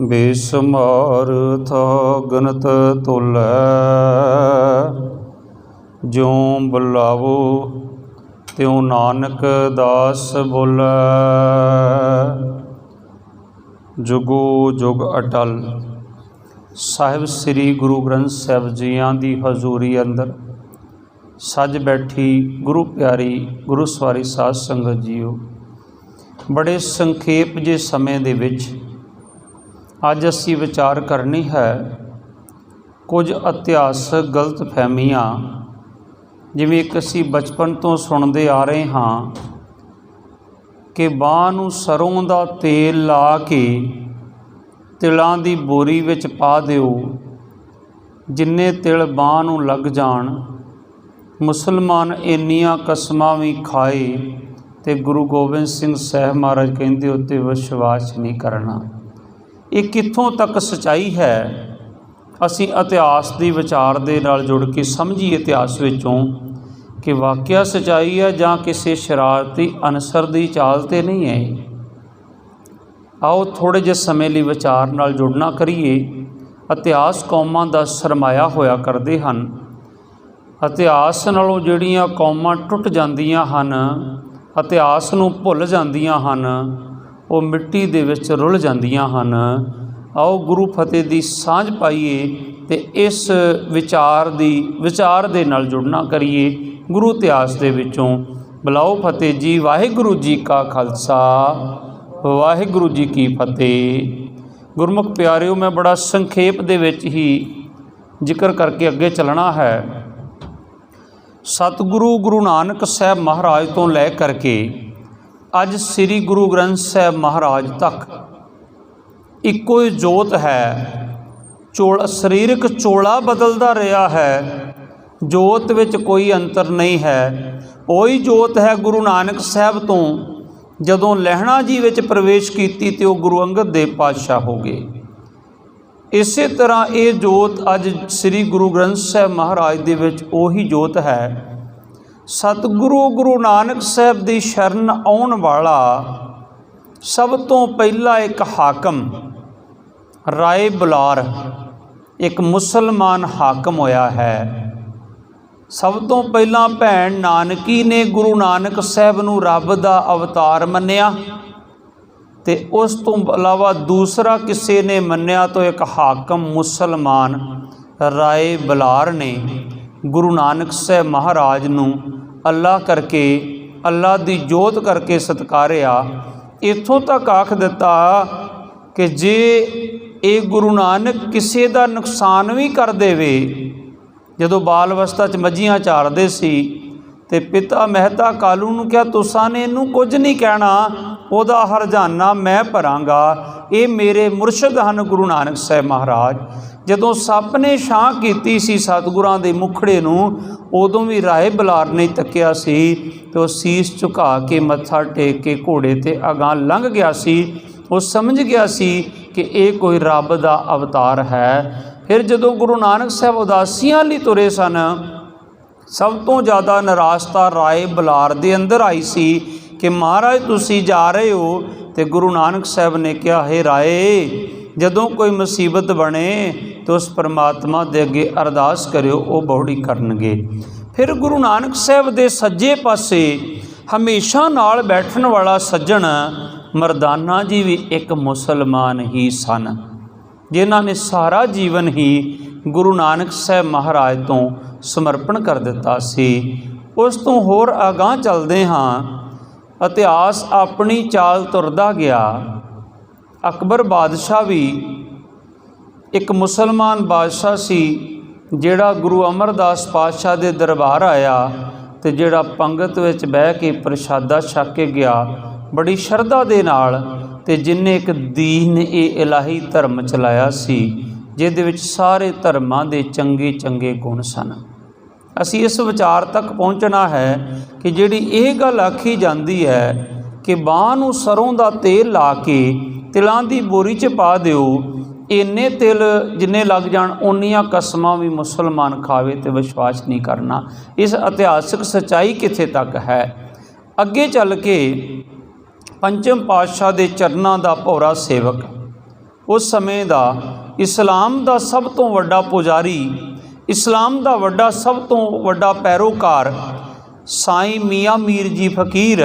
बेसमर्थ गनत तोलै, ज्यों बुलावो त्यों नानक दास बोलै। जुगो जुग अटल। साहिब श्री गुरु ग्रंथ साहिब जियां दी हजूरी अंदर सज बैठी गुरु प्यारी गुरु सवारी साध संगत जीओ, बड़े संखेप जे समय दे विच अज असी विचार करनी है कुछ इतिहासक गलत फहमियाँ जिवें एक असी बचपन तो सुनते आ रहे हाँ कि बांह नूं सरों दा तेल ला के तिलां दी बोरी विच पा दिओ, जिन्ने तिल बांह नूं लग जाण मुसलमान इन्नियां कसमां भी खाए ते गुरु गोबिंद सिंह साहिब महाराज कहंदे उत्ते विश्वास नहीं करना। ये कित्थों तक सच्चाई है? असी इतिहास की विचार दे नाल जुड़ के समझिए इतिहास विचों कि वाकया सच्चाई है जां किसी शरारती अनसर की चाल ते नहीं है। आओ थोड़े जे समय लिए विचार नाल जुड़ना करिए। इतिहास कौमां दा सरमाया होया करदे हन। इतिहास नालों जिहड़ियां कौमां टुट जांदियां हन, इतिहास नूं भुल जांदियां हन, वो मिट्टी दे विच रुल जांदियां हन। आओ गुरु फतेह दी सांझ पाईए ते इस विचार दे नाल जुड़ना करिए। गुरु इतिहास दे विचों बुलाओ फतेह जी। वाहिगुरू जी का खालसा, वाहिगुरू जी की फतेह। गुरमुख प्यारिओ, मैं बड़ा संखेप दे विच ही जिक्र करके अगे चलना है। सतगुरु गुरु नानक साहब महाराज तो लै करके अज श्री गुरु ग्रंथ साहब महाराज तक इक्को ही जोत है। शरीरक चोला बदलता रहा है, जोत विच कोई अंतर नहीं है। वही जोत है गुरु नानक साहब तो जदों लहणा जी विच प्रवेश कीती ते गुरु अंगद देव पातशाह हो गए। इसे तरह ये जोत अज श्री गुरु ग्रंथ साहब महाराज दे विच ओही जोत है। सतगुरु गुरु नानक साहब दी शरण आउण वाला सब तो पहला एक हाकम राय बुलार, एक मुसलमान हाकम होया है। सब तो पहला भैन नानकी ने गुरु नानक साहब नूं रब दा अवतार मन्निया ते उस तो अलावा दूसरा किसी ने मन्निया तो एक हाकम मुसलमान राय बुलार ने गुरु नानक साहब महाराज नूं अल्लाह करके, अल्लाह दी जोत करके सत्कारिया। इत्थों तक आख दिता कि जे ये गुरु नानक किसी का नुकसान भी कर देवे, जदों बाल अवस्था च मझियां चारदे सी ते पिता मेहता कालू नूं क्या तुसां ने इनू कुछ नहीं कहना, उहदा हरजाना मैं भरांगा। ये मेरे मुरशद हन गुरु नानक साहब महाराज। जदों सप ने छां कीती सी सतगुरां दे मुखड़े नूं, उदों भी राय बुलार ने तकिया सी तो सीस झुका के मत्था टेक के घोड़े ते अगां लंघ गया सी। वो समझ गया सी कि ये कोई रब दा अवतार है। फिर जदों गुरु नानक साहब उदासियां लई तुरे सन, सब तो ज़्यादा निराशता राय बुलार दे अंदर आई सी कि महाराज तुसी जा रहे हो। तो गुरु नानक साहब ने कहा, हे राय, जदों कोई मुसीबत बने तो उस परमात्मा दे अगे अरदास करियो, वो बहुड़ी करनगे। फिर गुरु नानक साहब दे सज्जे पासे हमेशा नाल बैठण वाला सज्जण मरदाना जी भी एक मुसलमान ही सन, जिन्हां ने सारा जीवन ही गुरु नानक साहब महाराज तो समर्पण कर दिता सी। उस तो होर अगां चलदे हाँ, इतिहास अपनी चाल तुरदा गया। अकबर बादशाह भी एक मुसलमान बादशाह सी, जिहड़ा गुरु अमरदास पातशाह दे दरबार आया ते जिहड़ा पंगत विच बह के प्रशादा छक के गया बड़ी शरधा दे नाल, ते जिन्ने एक दीन ए इलाही धर्म चलाया सी, जिहदे विच सारे धर्मां दे चंगे चंगे गुण सन। असी इस विचार तक पहुँचना है कि जिहड़ी ये गल आखी जाती है कि बांह नूं सरों दा तेल ला के तिलां दी बोरी च पा दिओ, इन्ने तिल जिन्ने लग जाण उन्नियां कसमां भी मुसलमान खावे तो विश्वास नहीं करना। इस इतिहासक सच्चाई कित्थे तक है? अगे चल के पंचम पातशाह दे चरनां दा भौरा सेवक उस समय दा इस्लाम दा सब तो वड्डा पुजारी, इस्लाम दा वड्डा सब तो वड्डा पैरोकार साईं मियाँ मीर जी फकीर,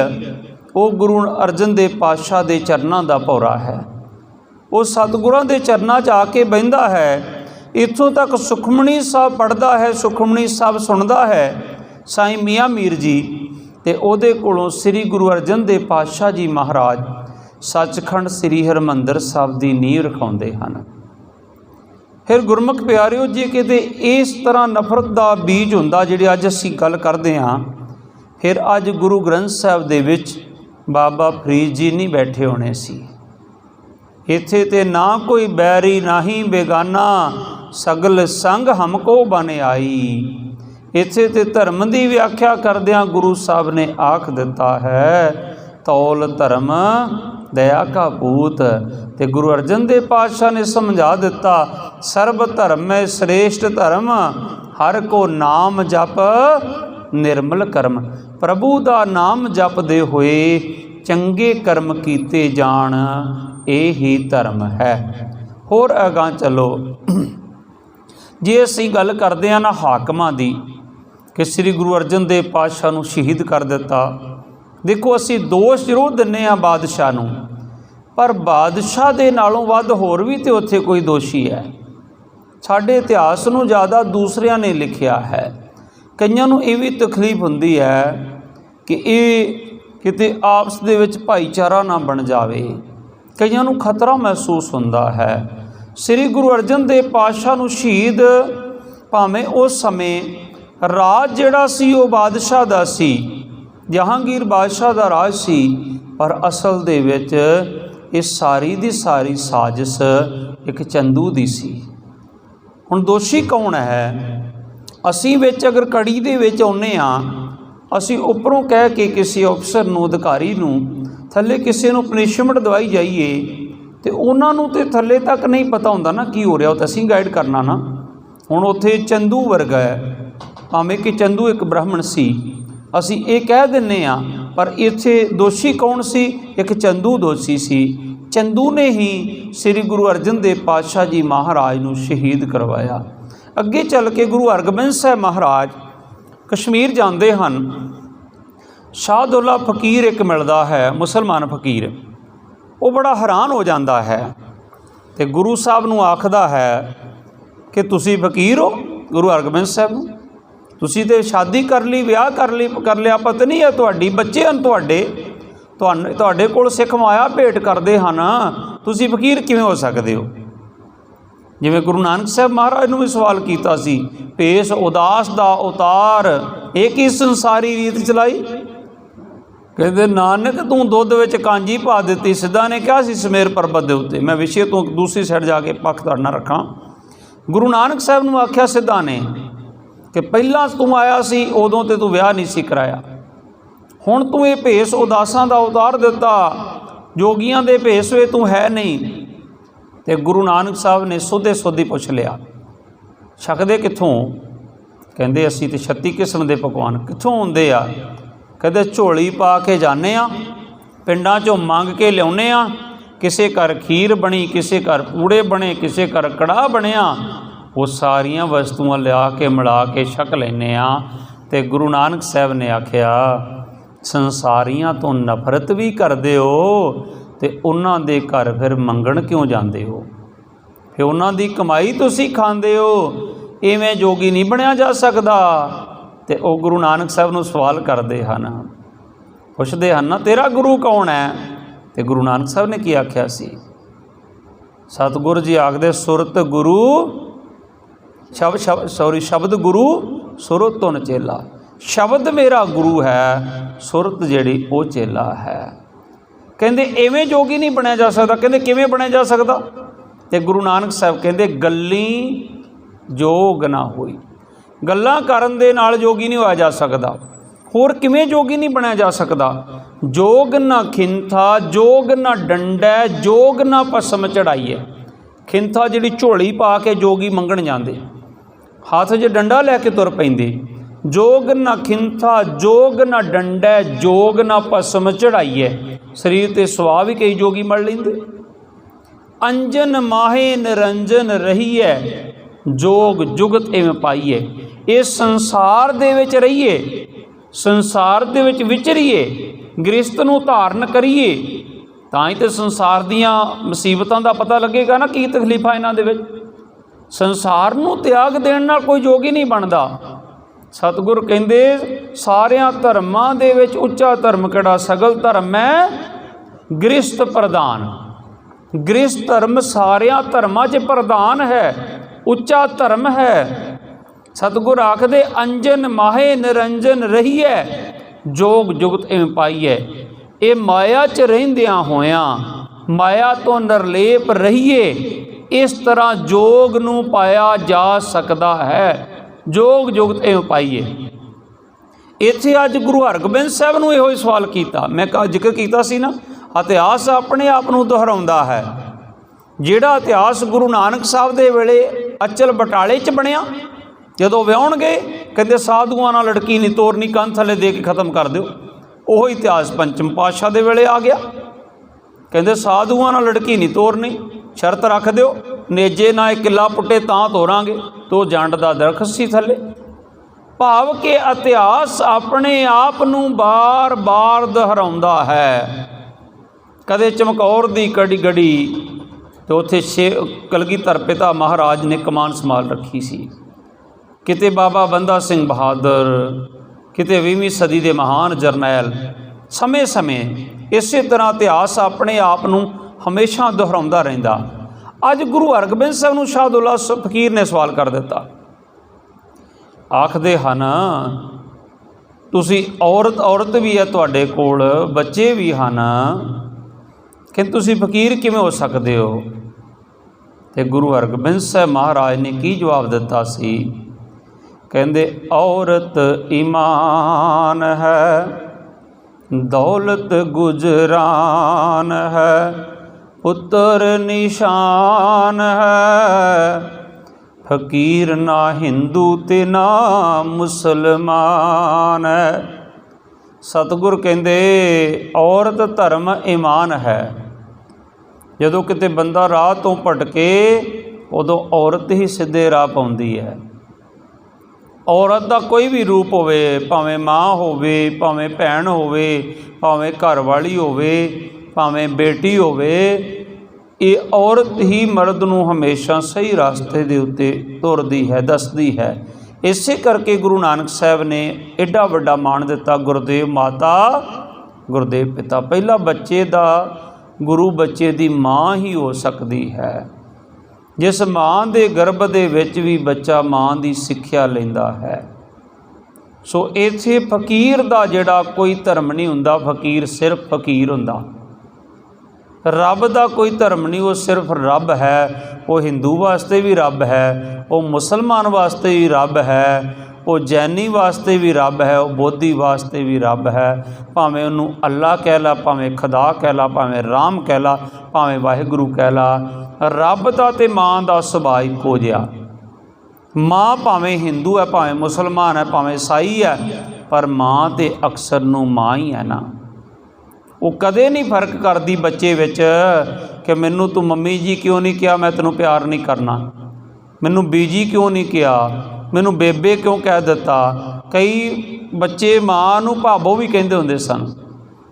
वो गुरु अर्जन देव पातशाह दे चरनां दा भौरा है। वो सतगुरां दे चरनां 'च आके बहिंदा है, इत्थों तक सुखमनी साहब पढ़दा है, सुखमनी साहब सुनदा है साईं मियाँ मीर जी, ते ओहदे कोलों श्री गुरु अर्जन देव पातशाह जी महाराज सचखंड श्री हरमंदर साहब की नींह रखाउंदे हन। फिर गुरमुख प्यारिओ जी किते इस तरह नफरत का बीज हुंदा जिहड़ी अज असीं गल करदे हां, फिर अज गुरु ग्रंथ साहिब दे विच बाबा फरीद जी नहीं बैठे होने सी। इत्थे ते ना कोई बैरी ना ही बेगाना, सगल संग हमको बन आई। इत्थे ते धर्म की व्याख्या करदिआं गुरु साहब ने आख दिता है, तौल धर्म दया का पूत। ते गुरु अर्जन देव पातशाह ने समझा दिता, सर्ब धर्म में श्रेष्ठ धर्म, हर को नाम जप निर्मल कर्म। प्रभु का नाम जपदे हुए चंगे कर्म कीते जाण, यही धर्म है। होर अगां चलो, जे असीं गल करदे हां ना हाकमां दी कि श्री गुरु अर्जन देव पातशाह नूं शहीद कर दिता, देखो असीं दोष जरूर दिन्ने आ बादशाह नूं, पर बादशाह दे नालों वध होर भी तो उत्थे कोई दोषी है। साडे इतिहास नूं ज़्यादा दूसरिਆਂ ने लिखिया है। कईयां नूं ये भी तकलीफ हुंदी है कि ये किते आपस दे विच भाईचारा ना बन जावे, कईयां नूं खतरा महसूस हुंदा है। श्री गुरु अर्जन देव पातशाह नूं शहीद भावें उस समय राज जिहड़ा सी वो बादशाह दा सी, जहांगीर बादशाह दा राज सी, पर असल दे विच ये सारी दी सारी साजिश एक चंदू दी सी। हुण दोषी कौन है? असीं विच अगर कड़ी दे विच आउंदे आ, असीं उपरों कह के किसी अफसर नूं, अधिकारी नूं, थल्ले किसी नूं पनिशमेंट दवाई जाइए ते उन्हां नूं ते थल्ले तक नहीं पता हुंदा ना की हो रहा, तो असीं गाइड करना ना। हुण उत्थे चंदू वर्गा है, भावें कि चंदू एक ब्राह्मण सी, असीं ये कह दिंने आ, पर इत्थे दोषी कौन सी? एक चंदू दोषी सी। चंदू ने ही श्री गुरु अर्जन देव पातशाह जी महाराज नूं शहीद करवाया। अगे चल के गुरु हरगोबिंद साहब महाराज कश्मीर जाते हैं, शाहदौला फकीर एक मिलता है, मुसलमान फकीर, वो बड़ा हैरान हो जाता है, तो गुरु साहब नूं आखदा है कि तुसी फकीर हो? गुरु हरगोबिंद साहब नूं, तुसी ते शादी कर ली, ब्याह कर लिया, पत्नी है तुहाडी, बच्चे हैं तुहाडे कोल सिख माया भेंट करदे हन, तुसी फकीर किवें हो सकदे हो? जिवें गुरु नानक साहब महाराज नूं भी सवाल कीता सी, भेस उदास दा उतार, एक ही संसारी रीत चलाई। कहते नानक तू दुध विच कांजी पा दित्ती। सिद्धा ने कहा सी समेर पर्बत दे उत्ते, मैं विषय तो दूसरी साइड जाके पक्ष तुहाडे नाल रखां। गुरु नानक साहब नूं आख्या सिद्धा ने कि पहला तू आया सी उदों ते तू विआह नहीं सी कराया, हुण तू ये भेस उदासां दा उतार दिता, जोगियां दे भेस वे तू है नहीं। तो गुरु नानक साहब ने सोधे सोधी पुछ लिया, छकदे कित्थों? कहंदे असीं ते 36 किस्म के पकवान कित्थों आउंदे आ? कहंदे झोली पा के जाने आ, पिंडां चों मंग के लियाउने आ, किसे घर खीर बनी, किसे घर पूड़े बने, किसे घर कड़ाह बनिया, वो सारियां वस्तुआं लिया के मिला के छक लैने आ। ते गुरु नानक साहब ने आख्या संसारियां तो नफरत भी करदे हो ते उन्हां दे घर फिर मंगण क्यों जांदे हो? फिर उन्हां दी कमाई तुसीं खांदे हो, इवें जोगी नहीं बनया जा सकदा। ते ओ गुरु नानक साहब नूं सवाल करदे हन, पुछदे हन ना तेरा गुरु कौन है? ते गुरु नानक साहब ने की आख्या सी? सतगुरु जी आखदे सुरत गुरु शब्द गुरु सुरत तो चेला। शब्द मेरा गुरु है, सुरत जिहड़ी वो चेला है। कहंदे इवें जोगी नहीं बनया जा सकदा। कहंदे किवें बनया जा सकदा? ते गुरु नानक साहब कहंदे गल्ली जोग ना होई, गल्लां करन दे नाल जोगी नहीं होया जा सकदा। होर किवें जोगी नहीं बनया जा सकदा? जोग ना खिंथा, जोग ना डंडा, जोग ना भस्म चढ़ाईए। खिंथा जिहड़ी झोली पा के जोगी मंगण जांदे, हाथ 'च डंडा लैके तुर पैंदे। जोग ना खिंथा, जोग ना डंडा, जोग ना भस्म चढ़ाईए। शरीर ते सुआह भी कई जोगी मल लैंदे। अंजन माहे निरंजन रहीए, जोग जुगत इवें पाईए। इस संसार दे विच रहीए, संसार दे विच विचरीए, गृहस्थ नूं धारण करिए, तां ही तो संसार दीयां मुसीबतां दा पता लगेगा ना की तकलीफां इन्हां दे विच। संसार नूं त्याग देण नाल कोई जोगी नहीं बनदा। सतगुर कहंदे सारियां धर्मां दे विच उच्चा धर्म किहड़ा, सगल धर्म है गृहस्थ प्रधान। गृहस्थ धर्म सारियां धर्मां 'च प्रधान है, उच्चा धर्म है। सतगुर आखदे अंजन माहे निरंजन रहीए, जोग जुगत इवें पाईए। ये माया 'च रहिंदियां होयां माया तो निर्लेप रहीए, इस तरह जोग नूं पाया जा सकदा है। जोग जुगत इवें पाईए। इत्थे अज गुरु हरगोबिंद साहब नूं इहो सवाल कीता। मैं जिक्र कीता सी ना, इतिहास अपने आप नूं दोहराउंदा है। जिहड़ा इतिहास गुरु नानक साहब दे वेले अचल बटाले 'च बनिया, जदों विआउण गए कहंदे साधुआं नाल लड़की नहीं तोरनी, कंध थल्ले दे के खत्म कर दिओ। ओह इतिहास पंचम पातशाह दे वेले आ गया। कहंदे साधुआं नाल लड़की नहीं तोरनी, शर्त रख दिओ, नेजे ना एक किला पुट्टे तां तोरांगे, तो जंड दा दरखत सी थल्ले। भाव के इतिहास अपने आप नूं बार बार दोहराउंदा है। कदे चमकौर दी कड़ी गड़ी तो उत्थे कलगीधर पिता महाराज ने कमान संभाल रखी सी, किते बाबा बंदा सिंह बहादुर, किते 20वीं सदी के महान जरनैल। समय समय इस तरह इतिहास अपने आप नूं हमेशा दोहराउंदा रहिंदा। अज गुरु हरगोबिंद साहब नूं शाहदुल्ला फकीर ने सवाल कर दिता। आखदे हन तुसी औरत भी है तुहाडे कोल, बच्चे भी हन, कि तुसी फकीर किवें हो सकदे हो? ते गुरु हरगोबिंद साहब महाराज ने की जवाब दिता सी? कहंदे औरत ईमान है, दौलत गुजरान है, पुत्र निशान है, फकीर ना हिंदू ते ना मुसलमान है। सतगुर कहंदे औरत धर्म ईमान है। जदों किते बंदा राह तो भटके उदों औरत ही सीधे राह पाउंदी है। औरत का कोई भी रूप होवे, भावें माँ होवे, भावें भैन होवे, भावें घरवाली होवे, भावें बेटी होवे, ये औरत ही मर्द नूं हमेशा सही रास्ते दे उत्ते तुरदी है, दसदी है। इसे करके गुरु नानक साहब ने एडा वड्डा मान दिता, गुरुदेव माता गुरुदेव पिता। पहला बच्चे दा गुरु बच्चे दी माँ ही हो सकती है। जिस माँ के गर्भ दे विच भी बच्चा माँ की सिक्ख्या लैंदा है। सो इत्थे फकीर दा जिहड़ा कोई धर्म नहीं हुंदा, फकीर सिर्फ फकीर हुंदा। रब दा कोई धर्म नहीं, वो सिर्फ रब है। वो हिंदू वास्ते भी रब है, वो मुसलमान वास्ते भी रब है, वो जैनी वास्ते भी रब है, वो बोधी वास्ते भी रब है। भावें उन्होंने अल्लाह कह ला, भावें खुदा कह ला, भावें राम कह ला, भावें वाहिगुरू कह ला। रब दा ते माँ दा सुभाਅ इक्को जिहा। माँ भावें हिंदू है, भावें मुसलमान है, भावें ईसाई है, पर माँ ते अक्सर नूं माँ ही है ना। वो कदे नहीं फर्क करती बच्चे विच कि मैनू तू मम्मी जी क्यों नहीं किया, मैं तेनों प्यार नहीं करना, मैनू बीजी क्यों नहीं किया, मैनू बेबे क्यों कह दिता। कई बच्चे माँ नूं भाबो भी कहते होंदे सन,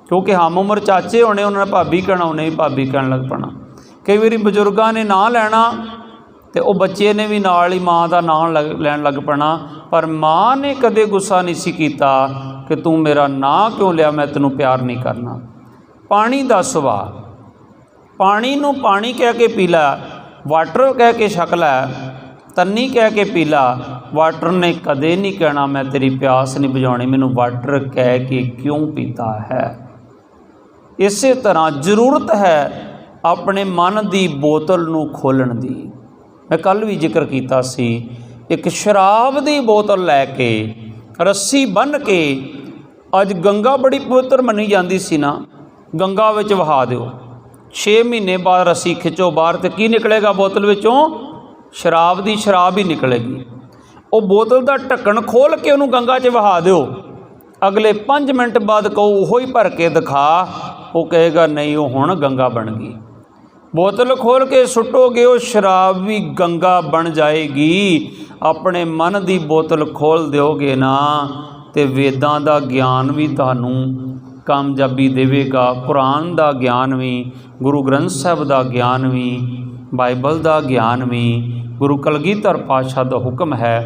क्योंकि हम उम्र चाचे होने, उन्होंने भाभी कहना, उन्हें भी भाभी कहन लग पैना। कई बार बजुर्गों ने नां लैना तो वह बच्चे ने भी नाल ही माँ का नां लैन लग पैना, पर माँ ने कदे गुस्सा नहीं सी कीता कि तू मेरा नां क्यों लिया, मैं तेनों प्यार नहीं करना। पानी का सुभाਅ, पानी नूं पानी कह के पी ला, वाटर कह के छक लै, तन्नी कह के पी ला। वाटर ने कदे नहीं कहना मैं तेरी प्यास नहीं बुझाउणी, मैनू वाटर कह के क्यों पीता है। इस तरह जरूरत है अपने मन की बोतल नूं खोलण दी। मैं कल भी जिक्र किया सी, एक शराब की बोतल लैके रस्सी बन के, अज गंगा बड़ी पवित्र मनी जाती सी ना, गंगा विच वहा दिओ, 6 महीने बाद रस्सी खिंचो बाहर, तो की निकलेगा बोतल विचों? शराब की शराब ही निकलेगी। वो बोतल का ढक्कन खोल के उन्होंने गंगा च वहा दिओ, अगले 5 मिनट बाद कहो उहो ही भर के दिखा, वो कहेगा नहीं वो हुण गंगा बन गई। बोतल खोल के सुटोगे वो शराब भी गंगा बन जाएगी। अपने मन की बोतल खोल दोगे ना तो वेदां दा ज्ञान भी तुहानूं कामयाबी देवेगा, कुरान का ज्ञान भी, गुरु ग्रंथ साहब का ज्ञान भी, बाइबल का ज्ञान भी। गुरु कलगीधर पातशाह का हुक्म है,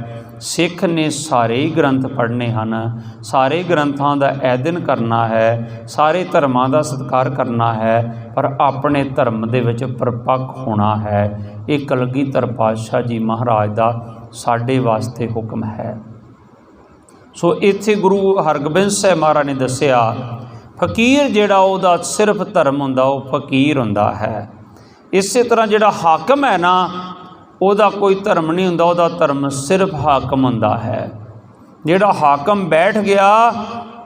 सिख ने सारे ही ग्रंथ पढ़ने हैं, सारे ग्रंथों का ऐदन करना है, सारे धर्मां का सत्कार करना है, पर अपने धर्म दे विच परपक्क होना है। ये कलगीधर पातशाह जी महाराज का साडे वास्ते हुक्म है। सो इत्थे गुरु हरगोबिंद साहिब महाराज ने दसिया, फकीर जिहड़ा उहदा सिर्फ धर्म हुंदा वो फकीर हुंदा है। इस तरह जिहड़ा हाकम है ना, उहदा कोई धर्म नहीं हुंदा, उहदा धर्म सिर्फ हाकम हुंदा है। जिहड़ा हाकम बैठ गया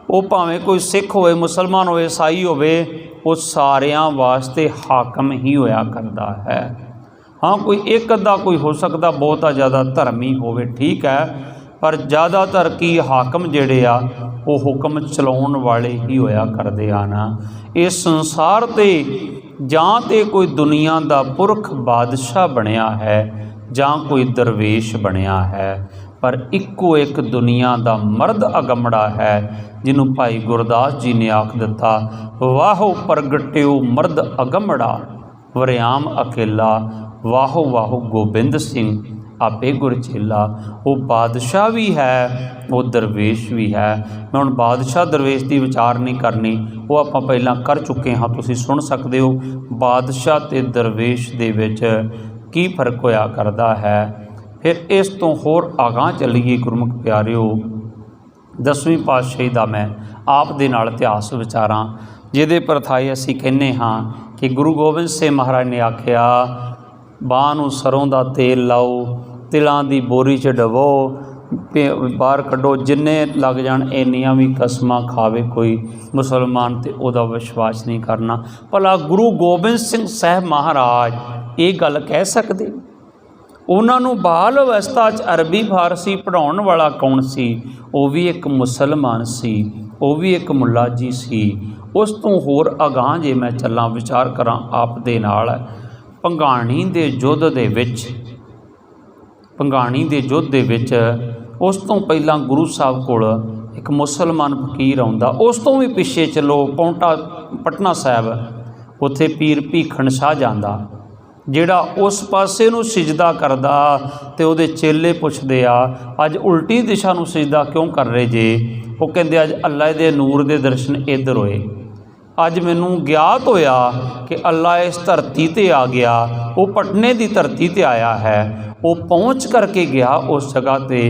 वो भावें कोई सिख होवे, मुसलमान होवे, ईसाई होवे, वो सारियां वास्ते हाकम ही होया करदा है। हाँ, कोई एक अद्धा कोई हो सकदा बहुता ज़्यादा धर्मी होवे, ठीक है, पर ज़्यादातर की हाकम जिहड़े आ वो हुक्म चलाउण वाले ही होया करदे आन। इस संसार ते जां ते कोई दुनिया दा पुरख बादशाह बनिया है जां कोई दरवेश बनिया है, पर इक्को एक दुनिया दा मर्द अगमड़ा है, जिन्हों भाई गुरदास जी ने आख दिता, वाहो प्रगट्यो मर्द अगमड़ा, वरियाम अकेला, वाहो वाहो गोबिंद सिंह आपे गुरचेला। वो बादशाह भी है, वो दरवेश भी है। मैं हुण बादशाह दरवेश की विचार नहीं करनी, वो आप पहला कर चुके हाँ, तुसीं सुन सकते हो। बादशाह ते दरवेश दे विच की फर्क होया करदा है। फिर इस तो होर अगां चलीए गुरमुख प्यारिओ, 10वीं पातशाही दा मैं आप दे नाल इतिहास विचारां, जिहदे परथाई असीं कहने हाँ कि गुरु गोबिंद सिंह महाराज ने आखिया, बांह नूं सरों दा तेल लाओ, तिलां दी बोरी च डवो, बाहर कड्डो, जिन्ने लग जाण इन्नियां भी कसमां खावे कोई मुसलमान ते उहदा विश्वास नहीं करना। भला गुरु गोबिंद सिंह साहब महाराज ये गल कह सकदे? उन्होंने बाल अवस्था च अरबी फारसी पढ़ाउण वाला कौन सी? वो भी एक मुसलमान सी, वो भी एक मुल्ला जी सी। उस तो होर अगां जे मैं चलां विचार करां आप दे नाल, भंगाणी दे युद्ध दे विच, भंगाणी दे युद्ध दे विच उस तो पहला गुरु साहब कोल एक मुसलमान फकीर आउंदा। उस तो भी पिछे चलो पौंटा पटना साहब, उत्थे पीर भीखण शाह जांदा, जिहड़ा उस पासे नूं सिजदा करदा ते उहदे चेले पुछदे आ, अज उल्टी दिशा नूं सिजदा क्यों कर रहे जे? वो कहंदे अज अल्लाह दे नूर दे दर्शन इधर होए, अज मैनू ज्ञात होया कि अल्लाह इस धरती ते आ गया। वो पटने की धरती ते आया है, वो पहुँच करके गया उस जगह ते।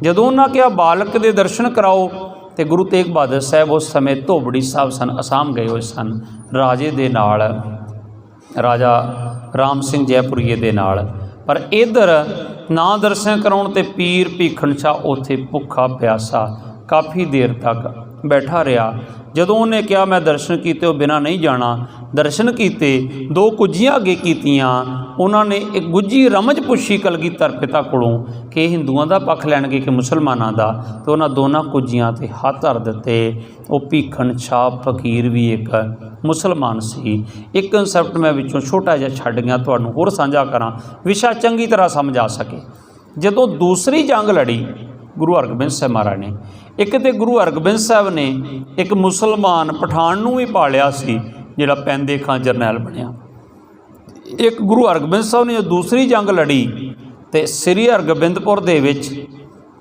जदों उन्हां कहा बालक दे दर्शन कराओ, तो गुरु तेग बहादुर साहब उस समय धोबड़ी साहब सन, असाम गए हुए सन राजे दे नाल, राजा राम सिंह जयपुरीए दे नाल। पर इधर ना दर्शन कराउण ते पीर भीखण शाह उत्थे भुखा प्यासा काफ़ी देर तक बैठा रहा। जदों उन्हें कहा मैं दर्शन किए, वो बिना नहीं जाना, दर्शन किए, दो कुजियाँ अगे कीतियां। उन्होंने एक गुज्जी रमज पुछी कलगीधर पिता कोलों कि हिंदुओं का पक्ष लैणगे कि मुसलमानों का, तो उन्होंने दोनों कुजियां ते हाथ धर दिते। वो भीखण शाह फकीर भी एक मुसलमान सी। एक कंसैप्ट मैं विचों छोटा जिहा छड्ड गया, तुहानूं होर साझा करां, विशा चंगी तरह समझ आ सके। जदों दूसरी जंग लड़ी गुरु हरगोबिंद साहब महाराज ने, एक तो गुरु हरगोबिंद साहब ने एक मुसलमान पठान नूं भी पालिया सी, जिहड़ा पैंदे खां जरनैल बनिया। एक गुरु हरगोबिंद साहब ने जो दूसरी जंग लड़ी तो श्री हरगोबिंदपुर दे विच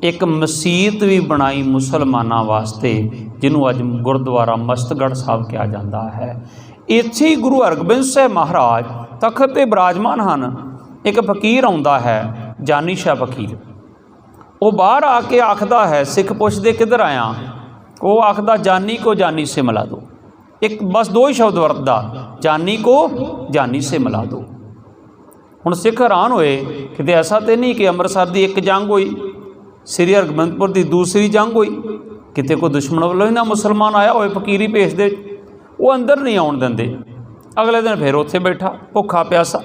एक मसीत भी बनाई मुसलमानों वास्ते, जिन्हों अज गुरुद्वारा मस्तगढ़ साहब कहा जाता है। इत्थे ही गुरु हरगोबिंद साहब महाराज तख्त ते विराजमान हन। एक फकीर आउंदा है, जानी शाह फकीर, वो बाहर आके आखदा है, सिख पुछदे किधर आया, वो आखदा जानी को जानी से मिला दो। एक बस दो ही शब्द वरतदा, जानी को जानी से मिला दो। हुण सिख हैरान होए कि ऐसा तो नहीं कि अमृतसर की एक जंग हुई, श्री हरगोबिंदपुर की दूसरी जंग हुई, किते कोई दुश्मन वालों ही ना मुसलमान आया होए फकीरी भेज दे, वो अंदर नहीं आउण दिंदे। अगले दिन फिर उत्थे बैठा भुखा प्यासा,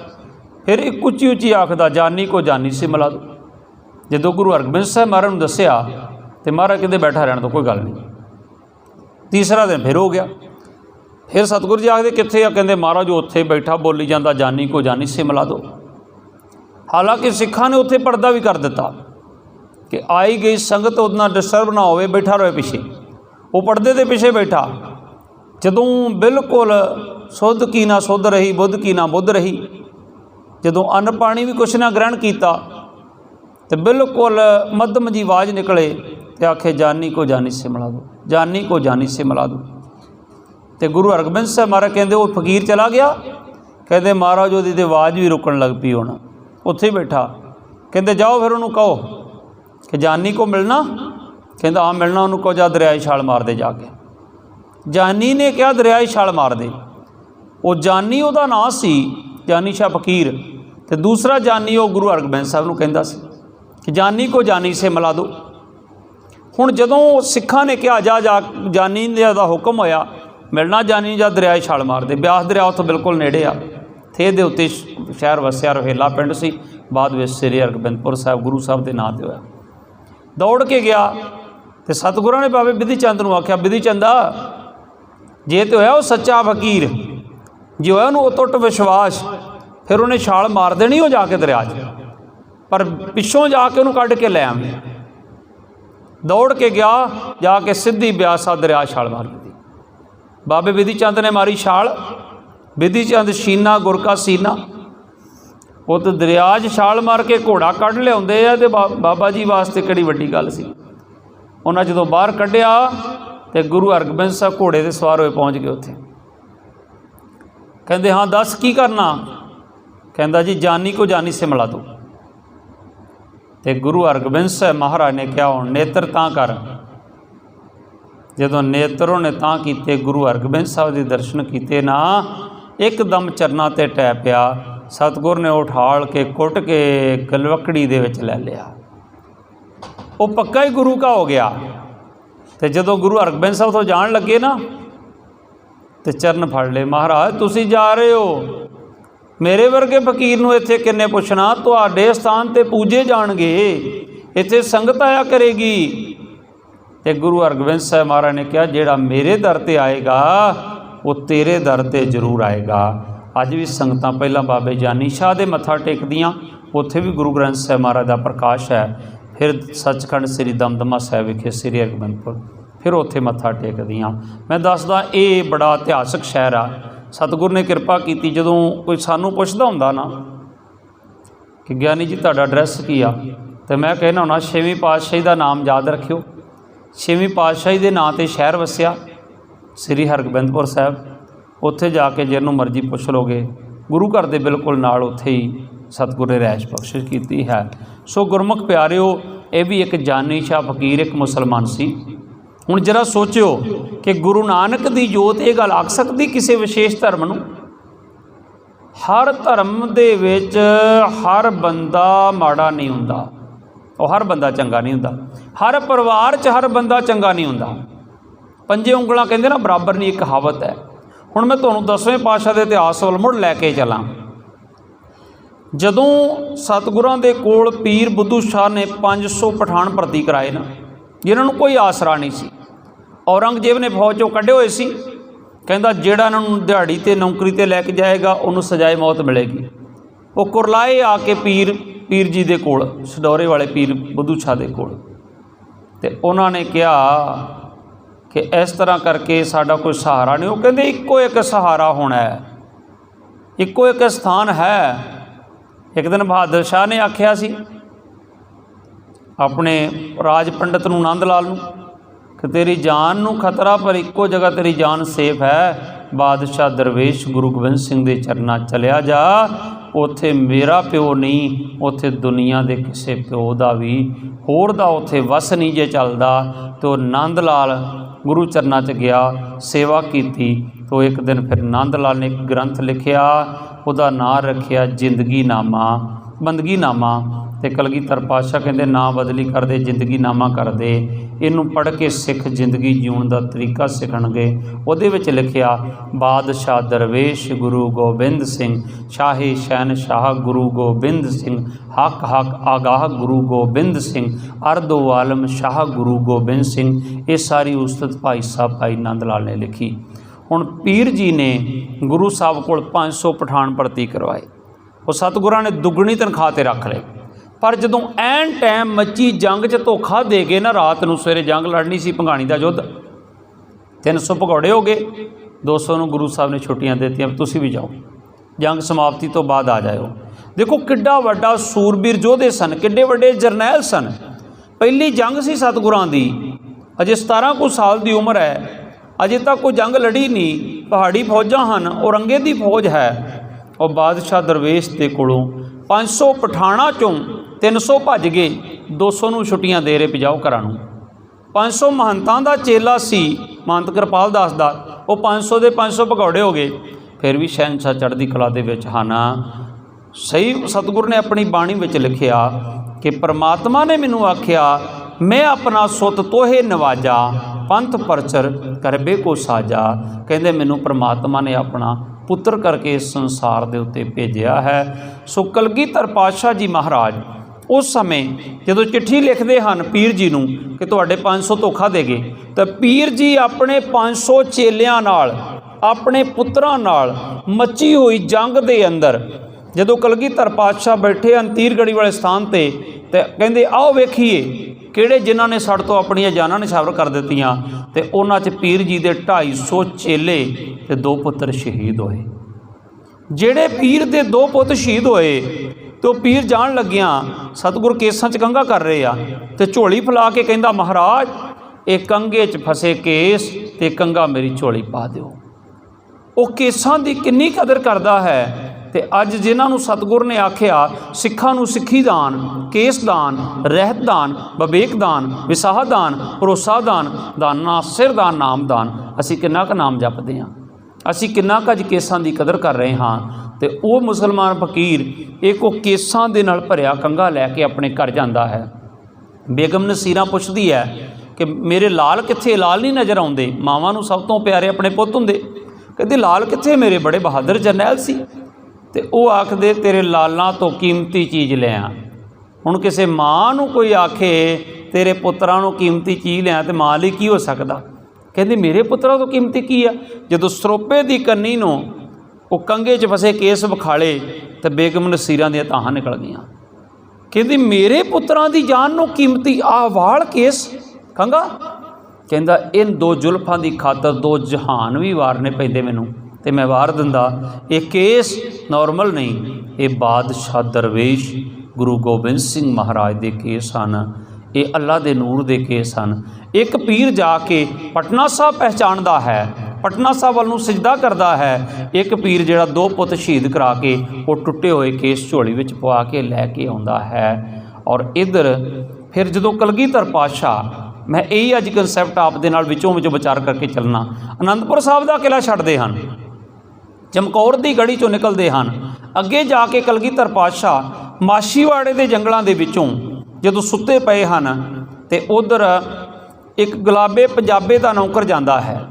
फिर एक उच्ची उच्ची आखदा जानी को जानी से मिला दो। जदों गुरु हरगोबिंद साहब महाराज नूं दस्सिया तो महाराज कहते बैठा रहने तो कोई गल नहीं। तीसरा दिन फिर हो गया, फिर सतगुरु जी आखदे कित्थे आ? कहंदे महाराज उत्थे बैठा बोली जांदा जानी को जानी से मिला दो। हालांकि सिखां ने उत्थे पर्दा भी कर दिता कि आई गई संगत उहदे नाल डिस्टर्ब ना होवे, बैठा रहे पिछे। वो पर्दे दे पिछे बैठा। जदों बिल्कुल सुध की ना सुध रही, बुद्ध की ना बुद्ध रही, जदों अन्न पानी भी कुछ ना ग्रहण किया तो बिल्कुल मध्यम जी आवाज़ निकले तो आखे जानी को जानी से मिला दो, जानी को जानी से मिला दो। तो गुरु हरगोबिंद साहब महाराज कहते वो फकीर चला गया। कहते महाराज वो आवाज़ भी रुकन लग पई होना, उत्थे ही बैठा। कहते जाओ फिर उन्होंने कहो कि जानी को मिलना। कहता हाँ मिलना, उन्होंने कहो जा दरिया छाल मार दे जाके। जानी ने कहा दरिया छाल मार दे। वो जानी उहदा नाम सी जानी शाह फकीर, तो दूसरा जानी वो गुरु हरगोबिंद साहब नूं कहंदा सी कि जानी को जानी से मिला दो। हुण जदों सिखां ने कहा जा जा जानी दा हुक्म होया मिलना, जानी जा दरिया छाल मार दे। ब्यास दरिया उत्थों बिल्कुल नेड़े आ, थे दे उत्ते शहर वसिया, रोहेला पिंड सी। बाद विच श्री हरगोबिंदपुर साहब गुरु साहब के नाम ते होया। दौड़ के गया तो सतगुरां ने बाबे बिधि चंद नूं आख्या, बिधि चंदा जे तो होया वो सच्चा फकीर, जे होया उन्होंने अटुट विश्वास, फिर उन्हें छाल मार देनी हो जाके दरिया च, पर पिछों जाके उन्होंने कढ़ के लै आवे। दौड़ के गया, जाके सीधी ब्यासा दरिया छाल मार दी। बाबे बिधि चंद ने मारी छाल। बिधि चंद शीना गुर का सीना, वो तो दरिया च छाल मार के घोड़ा कढ़ लियाउंदे आ ते बाबा जी वास्ते किहड़ी वड्डी गल सी। उन्हां जदों बाहर कढ़िया तो गुरु हरगोबिंद साहब घोड़े ते सवार होए पहुँच गए उत्थे। कहंदे हाँ दस की करना? कहंदा जी जानी को जानी से मिला दो। तो गुरु हरगोबिंद साहब महाराज ने कहा हुण नेत्र तां कर। जदों नेत्र उन्हें तां कीते, गुरु हरगोबिंद साहब के दर्शन कीते ना, एकदम चरना ते टै पिया। सतगुर ने उठाल के कुट के गलवकड़ी दे विच लै लिया। वो पक्का ही गुरु का हो गया। तो जदों गुरु हरगोबिंद साहब तो जान लगे ना, तो चरण फड़ ले। महाराज तुसी जा रहे हो, मेरे वर्गे फकीर नूं इत्थे किन्ने पुछना? तुहाडे स्थान ते पूजे जाणगे, इत्थे संगत आया करेगी। तो गुरु हरगोबिंद साहब महाराज ने कहा जिहड़ा मेरे दर ते आएगा वो तेरे दर ते जरूर आएगा। अज भी संगतां पहलां बाबे जानी शाह दे मत्था टेकदियां, उत्थे भी गुरु ग्रंथ साहब महाराज का प्रकाश है। फिर सचखंड श्री दमदमा साहब विखे श्री हरगोबिंदपुर, फिर उत्थे मत्था टेकदियां। मैं दसदा ये बड़ा इतिहासक शहर आ। सतगुर ने किरपा की, जदों कोई सानू पुछदा हुंदा ना कि ज्ञानी जी तुहाडा एड्रैस की आ, तो मैं कहना हुंदा 6वीं पातशाही का नाम याद रखियो। 6वीं पातशाही के नाम से शहर वसिया श्री हरगोबिंदपुर साहब। उत्थे जाके जिन्हों मर्जी पुछ लोगे, गुरु घर के बिल्कुल नाल उत्थे ही सतगुर ने रैश बख्शिश की है। सो गुरमुख प्यारिओ, ये भी एक जानी शाह फकीर एक मुसलमान सी। हुण जरा सोचियो कि गुरु नानक की जोत ये गल आख सकती किसी विशेष धर्म नूं? हर धर्म दे विच हर बंदा माड़ा नहीं हुंदा, और हर बंदा चंगा नहीं हुंदा। हर परिवार च हर बंदा चंगा नहीं हुंदा। पंजे उंगलां कहंदे ना बराबर नहीं, एक कहावत है। हुण मैं तुहानूं 10वें पातशाह के इतिहास वल मुड़ लैके चलां। जदों सतगुरां दे कोल पीर बुद्धू शाह ने 500 पठान भर्ती कराए ना, जिन्हां नूं कोई आसरा नहीं सी। औरंगजेब ने फौज चों कढ़े हुए सी, कहंदा जिहड़ा इन्हां नूं दिहाड़ी ते नौकरी ते लैके जाएगा उन्होंने सजाए मौत मिलेगी। वो कुरलाए आके पीर जी दे कोल, सडौरे वाले पीर बुद्धू शाह दे कोल, ते उन्होंने कहा कि इस तरह करके साडा कोई सहारा नहीं। वो कहंदे इक्को एक सहारा होना है, इक्को एक स्थान है। एक दिन बहादुर शाह ने आख्या सी अपने राज पंडित नूं नंद लाल नूं कि तेरी जान नूं खतरा, पर इक्को जगह तेरी जान सेफ है। बादशाह दरवेश गुरु गोबिंद सिंह दे चरनां चलिया जा, उत्थे मेरा प्यो नहीं, उत्थे दुनिया के किसी प्यो का भी होर दा उत्थे वस नहीं जे चलदा। तो नंद लाल गुरु चरनां च गया, सेवा की। तो एक दिन फिर नंद लाल ने एक ग्रंथ लिखिया, उहदा नाम रखिया जिंदगी नामा, बंदगी नामा। तो कलगीधर पातशाह कहते ना बदली कर दे, जिंदगी नामा कर दे। इनू पढ़ के सिख जिंदगी जीवन का तरीका सीखणगे। उहदे विच लिखिया बादशाह दरवेश गुरु गोबिंद सिंह, शाही शहनशाह गुरु गोबिंद सिंह, हक हक आगाह गुरु गोबिंद सिंह, अर्दो आलम शाह गुरु गोबिंद सिंह। ये सारी उस्तत भाई साहब भाई नंद लाल ने लिखी। ਹੁਣ ਪੀਰ ਜੀ ਨੇ ਗੁਰੂ ਸਾਹਿਬ ਕੋਲ 500 ਪਠਾਨ ਭਰਤੀ ਕਰਵਾਏ। ਉਹ ਸਤਿਗੁਰਾਂ ਨੇ ਦੁੱਗਣੀ ਤਨਖਾਹ 'ਤੇ ਰੱਖ ਲਏ। ਪਰ ਜਦੋਂ ਐਨ ਟਾਈਮ ਮੱਚੀ ਜੰਗ 'ਚ ਧੋਖਾ ਦੇ ਗਏ ਨਾ, ਰਾਤ ਨੂੰ ਸਵੇਰੇ ਜੰਗ ਲੜਨੀ ਸੀ, ਭੰਗਾਣੀ ਦਾ ਯੁੱਧ, 300 ਭਗੌੜੇ ਹੋ ਗਏ, 200 ਨੂੰ ਗੁਰੂ ਸਾਹਿਬ ਨੇ ਛੁੱਟੀਆਂ ਦੇ ਦਿੱਤੀਆਂ, ਤੁਸੀਂ ਵੀ ਜਾਓ, ਜੰਗ ਸਮਾਪਤੀ ਤੋਂ ਬਾਅਦ ਆ ਜਾਇਓ। ਦੇਖੋ ਕਿੱਡਾ ਵੱਡਾ ਸੂਰਬੀਰ ਯੋਧੇ ਸਨ, ਕਿੱਡੇ ਵੱਡੇ ਜਰਨੈਲ ਸਨ। ਪਹਿਲੀ ਜੰਗ ਸੀ ਸਤਿਗੁਰਾਂ ਦੀ, ਅਜੇ 17 ਕੁ ਸਾਲ ਦੀ ਉਮਰ ਹੈ, ਅਜੇ ਤੱਕ ਕੋਈ ਜੰਗ ਲੜੀ ਨਹੀਂ, ਪਹਾੜੀ ਫੌਜਾਂ ਹਨ, ਔਰੰਗੇ ਦੀ ਫੌਜ ਹੈ। ਉਹ ਬਾਦਸ਼ਾਹ ਦਰਵੇਸ਼ ਦੇ ਕੋਲੋਂ 500 ਪਠਾਣਾਂ 'ਚੋਂ 300 ਭੱਜ ਗਏ, 200 ਨੂੰ ਛੁੱਟੀਆਂ ਦੇ ਰਹੇ, ਪਿਜਾਓ ਘਰਾਂ ਨੂੰ। 500 ਮਹੰਤਾਂ ਦਾ ਚੇਲਾ ਸੀ ਮਹੰਤ ਕਿਰਪਾਲ ਦਾਸ ਦਾ, ਉਹ 500 ਦੇ 500 ਭਗੌੜੇ ਹੋ ਗਏ। ਫਿਰ ਵੀ ਸ਼ਹਿਨਸ਼ਾਹ ਚੜ੍ਹਦੀ ਕਲਾ ਦੇ ਵਿੱਚ ਹਨ। ਸਹੀ ਸਤਿਗੁਰ ਨੇ ਆਪਣੀ ਬਾਣੀ ਵਿੱਚ ਲਿਖਿਆ ਕਿ ਪਰਮਾਤਮਾ ਨੇ ਮੈਨੂੰ ਆਖਿਆ, ਮੈਂ ਆਪਣਾ ਸੁੱਤ ਤੋਹੇ ਨਵਾਜਾ, ਪੰਥ ਪਰਚਰ ਕਰਬੇ ਕੋ ਸਾਜਾ। ਕਹਿੰਦੇ ਮੈਨੂੰ ਪਰਮਾਤਮਾ ਨੇ ਆਪਣਾ ਪੁੱਤਰ ਕਰਕੇ ਇਸ ਸੰਸਾਰ ਦੇ ਉੱਤੇ ਭੇਜਿਆ ਹੈ। ਸੋ ਕਲਗੀਧਰ ਪਾਤਸ਼ਾਹ ਜੀ ਮਹਾਰਾਜ ਉਸ ਸਮੇਂ ਜਦੋਂ ਚਿੱਠੀ ਲਿਖਦੇ ਹਨ ਪੀਰ ਜੀ ਨੂੰ ਕਿ ਤੁਹਾਡੇ 500 ਧੋਖਾ ਦੇ ਗਏ, ਤਾਂ ਪੀਰ ਜੀ ਆਪਣੇ 500 ਚੇਲਿਆਂ ਨਾਲ, ਆਪਣੇ ਪੁੱਤਰਾਂ ਨਾਲ ਮੱਚੀ ਹੋਈ ਜੰਗ ਦੇ ਅੰਦਰ ਜਦੋਂ ਕਲਗੀਧਰ ਪਾਤਸ਼ਾਹ ਬੈਠੇ ਹਨ ਤੀਰਗੜੀ ਵਾਲੇ ਸਥਾਨ 'ਤੇ, ਤੇ ਕਹਿੰਦੇ ਆਓ ਵੇਖੀਏ ਕਿਹੜੇ ਜਿਨ੍ਹਾਂ ਨੇ ਸਾਡੇ ਤੋਂ ਆਪਣੀਆਂ ਜਾਨਾਂ ਨਿਛਾਵਰ ਕਰ ਦਿੱਤੀਆਂ। ਤੇ ਉਹਨਾਂ 'ਚ ਪੀਰ ਜੀ ਦੇ 250 ਚੇਲੇ ਤੇ 2 ਪੁੱਤਰ ਸ਼ਹੀਦ ਹੋਏ। ਜਿਹੜੇ ਪੀਰ ਦੇ 2 ਪੁੱਤ ਸ਼ਹੀਦ ਹੋਏ ਤੇ ਉਹ ਪੀਰ ਜਾਣ ਲੱਗਿਆਂ ਸਤਿਗੁਰ ਕੇਸਾਂ 'ਚ ਕੰਘਾ ਕਰ ਰਹੇ ਆ, ਤੇ ਝੋਲੀ ਫੈਲਾ ਕੇ ਕਹਿੰਦਾ, ਮਹਾਰਾਜ ਇਹ ਕੰਘੇ 'ਚ ਫਸੇ ਕੇਸ ਤੇ ਕੰਘਾ ਮੇਰੀ ਝੋਲੀ ਪਾ ਦਿਓ। ਉਹ ਕੇਸਾਂ ਦੀ ਕਿੰਨੀ ਕਦਰ ਕਰਦਾ ਹੈ। ਤੇ ਅੱਜ ਜਿਨ੍ਹਾਂ ਨੂੰ ਸਤਿਗੁਰ ਨੇ ਆਖਿਆ ਸਿੱਖਾਂ ਨੂੰ ਸਿੱਖੀ ਦਾਨ, ਕੇਸ ਦਾਨ, ਰਹਿਤ ਦਾਨ, ਵਿਵੇਕ ਦਾਨ, ਵਿਸਾਹ ਦਾਨ, ਭਰੋਸਾ ਦਾਨ, ਦਾਨਾ ਸਿਰ ਦਾਨ, ਨਾਮ ਦਾਨ, ਅਸੀਂ ਕਿੰਨਾ ਕੁ ਨਾਮ ਜਪਦੇ ਹਾਂ, ਅਸੀਂ ਕਿੰਨਾ ਕੁ ਅੱਜ ਕੇਸਾਂ ਦੀ ਕਦਰ ਕਰ ਰਹੇ ਹਾਂ। ਤੇ ਉਹ ਮੁਸਲਮਾਨ ਫਕੀਰ ਇੱਕ ਉਹ ਕੇਸਾਂ ਦੇ ਨਾਲ ਭਰਿਆ ਕੰਘਾ ਲੈ ਕੇ ਆਪਣੇ ਘਰ ਜਾਂਦਾ ਹੈ। ਬੇਗਮ ਨਸੀਰਾਂ ਪੁੱਛਦੀ ਹੈ ਕਿ ਮੇਰੇ ਲਾਲ ਕਿੱਥੇ, ਲਾਲ ਨਹੀਂ ਨਜ਼ਰ ਆਉਂਦੇ। ਮਾਵਾਂ ਨੂੰ ਸਭ ਤੋਂ ਪਿਆਰੇ ਆਪਣੇ ਪੁੱਤ ਹੁੰਦੇ। ਕਹਿੰਦੇ ਲਾਲ ਕਿੱਥੇ, ਮੇਰੇ ਬੜੇ ਬਹਾਦਰ ਜਰਨੈਲ ਸੀ। ਤੇ ਉਹ ਆਖਦੇ ਤੇਰੇ ਲਾਲਾਂ ਤੋਂ ਕੀਮਤੀ ਚੀਜ਼ ਲਿਆ। ਹੁਣ ਕਿਸੇ ਮਾਂ ਨੂੰ ਕੋਈ ਆਖੇ ਤੇਰੇ ਪੁੱਤਰਾਂ ਨੂੰ ਕੀਮਤੀ ਚੀਜ਼ ਲਿਆ ਤੇ ਮਾਂ ਲਈ ਕੀ ਹੋ ਸਕਦਾ। ਕਹਿੰਦੇ ਮੇਰੇ ਪੁੱਤਰਾਂ ਤੋਂ ਕੀਮਤੀ ਕੀ ਆ। ਜਦੋਂ ਸਰੋਪੇ ਦੀ ਕੰਨੀ ਨੂੰ ਉਹ ਕੰਘੇ 'ਚ ਫਸੇ ਕੇਸ ਵਿਖਾਲੇ ਤੇ ਬੇਗਮ ਨਸੀਰਾਂ ਦੀਆਂ ਤਾਹਾਂ ਨਿਕਲ ਗਈਆਂ। ਕਹਿੰਦੀ ਮੇਰੇ ਪੁੱਤਰਾਂ ਦੀ ਜਾਨ ਨੂੰ ਕੀਮਤੀ ਆਹ ਵਾਲ ਕੇਸ ਕੰਘਾ। ਕਹਿੰਦਾ ਇਨ 2 ਜ਼ੁਲਫਾਂ ਦੀ ਖਾਤਰ 2 ਜਹਾਨ ਵੀ ਵਾਰਨੇ ਪੈਂਦੇ ਮੈਨੂੰ, ਤੇ ਮੈਂ ਵਾਰ ਦਿੰਦਾ। ਇਹ ਕੇਸ ਨਾਰਮਲ ਨਹੀਂ, ਇਹ ਬਾਦਸ਼ਾਹ ਦਰਵੇਸ਼ ਗੁਰੂ ਗੋਬਿੰਦ ਸਿੰਘ ਮਹਾਰਾਜ ਦੇ ਕੇਸ ਹਨ, ਇਹ ਅੱਲਾ ਦੇ ਨੂਰ ਦੇ ਕੇਸ ਹਨ। ਇੱਕ ਪੀਰ ਜਾ ਕੇ ਪਟਨਾ ਸਾਹਿਬ ਪਹਿਚਾਣਦਾ ਹੈ, ਪਟਨਾ ਸਾਹਿਬ ਵੱਲ ਨੂੰ ਸਜਦਾ ਕਰਦਾ ਹੈ। ਇੱਕ ਪੀਰ ਜਿਹੜਾ 2 ਪੁੱਤ ਸ਼ਹੀਦ ਕਰਾ ਕੇ ਉਹ ਟੁੱਟੇ ਹੋਏ ਕੇਸ ਝੋਲੀ ਵਿੱਚ ਪਵਾ ਕੇ ਲੈ ਕੇ ਆਉਂਦਾ ਹੈ। ਔਰ ਇੱਧਰ ਫਿਰ ਜਦੋਂ ਕਲਗੀਧਰ ਪਾਤਸ਼ਾਹ, ਮੈਂ ਇਹੀ ਅੱਜ ਕਨਸੈਪਟ ਆਪ ਦੇ ਨਾਲ ਵਿੱਚੋਂ ਵਿਚਾਰ ਕਰਕੇ ਚੱਲਣਾ, ਅਨੰਦਪੁਰ ਸਾਹਿਬ ਦਾ ਕਿਲ੍ਹਾ ਛੱਡਦੇ ਹਨ, ਚਮਕੌਰ ਦੀ ਗੜੀ 'ਚੋਂ ਨਿਕਲਦੇ ਹਨ, ਅੱਗੇ ਜਾ ਕੇ ਕਲਗੀਧਰ ਪਾਤਸ਼ਾਹ ਮਾਛੀਵਾੜੇ ਦੇ ਜੰਗਲਾਂ ਦੇ ਵਿੱਚੋਂ ਜਦੋਂ ਸੁੱਤੇ ਪਏ ਹਨ ਤੇ ਉਧਰ ਇੱਕ ਗੁਲਾਬੇ ਪੰਜਾਬੇ ਦਾ ਨੌਕਰ ਜਾਂਦਾ ਹੈ।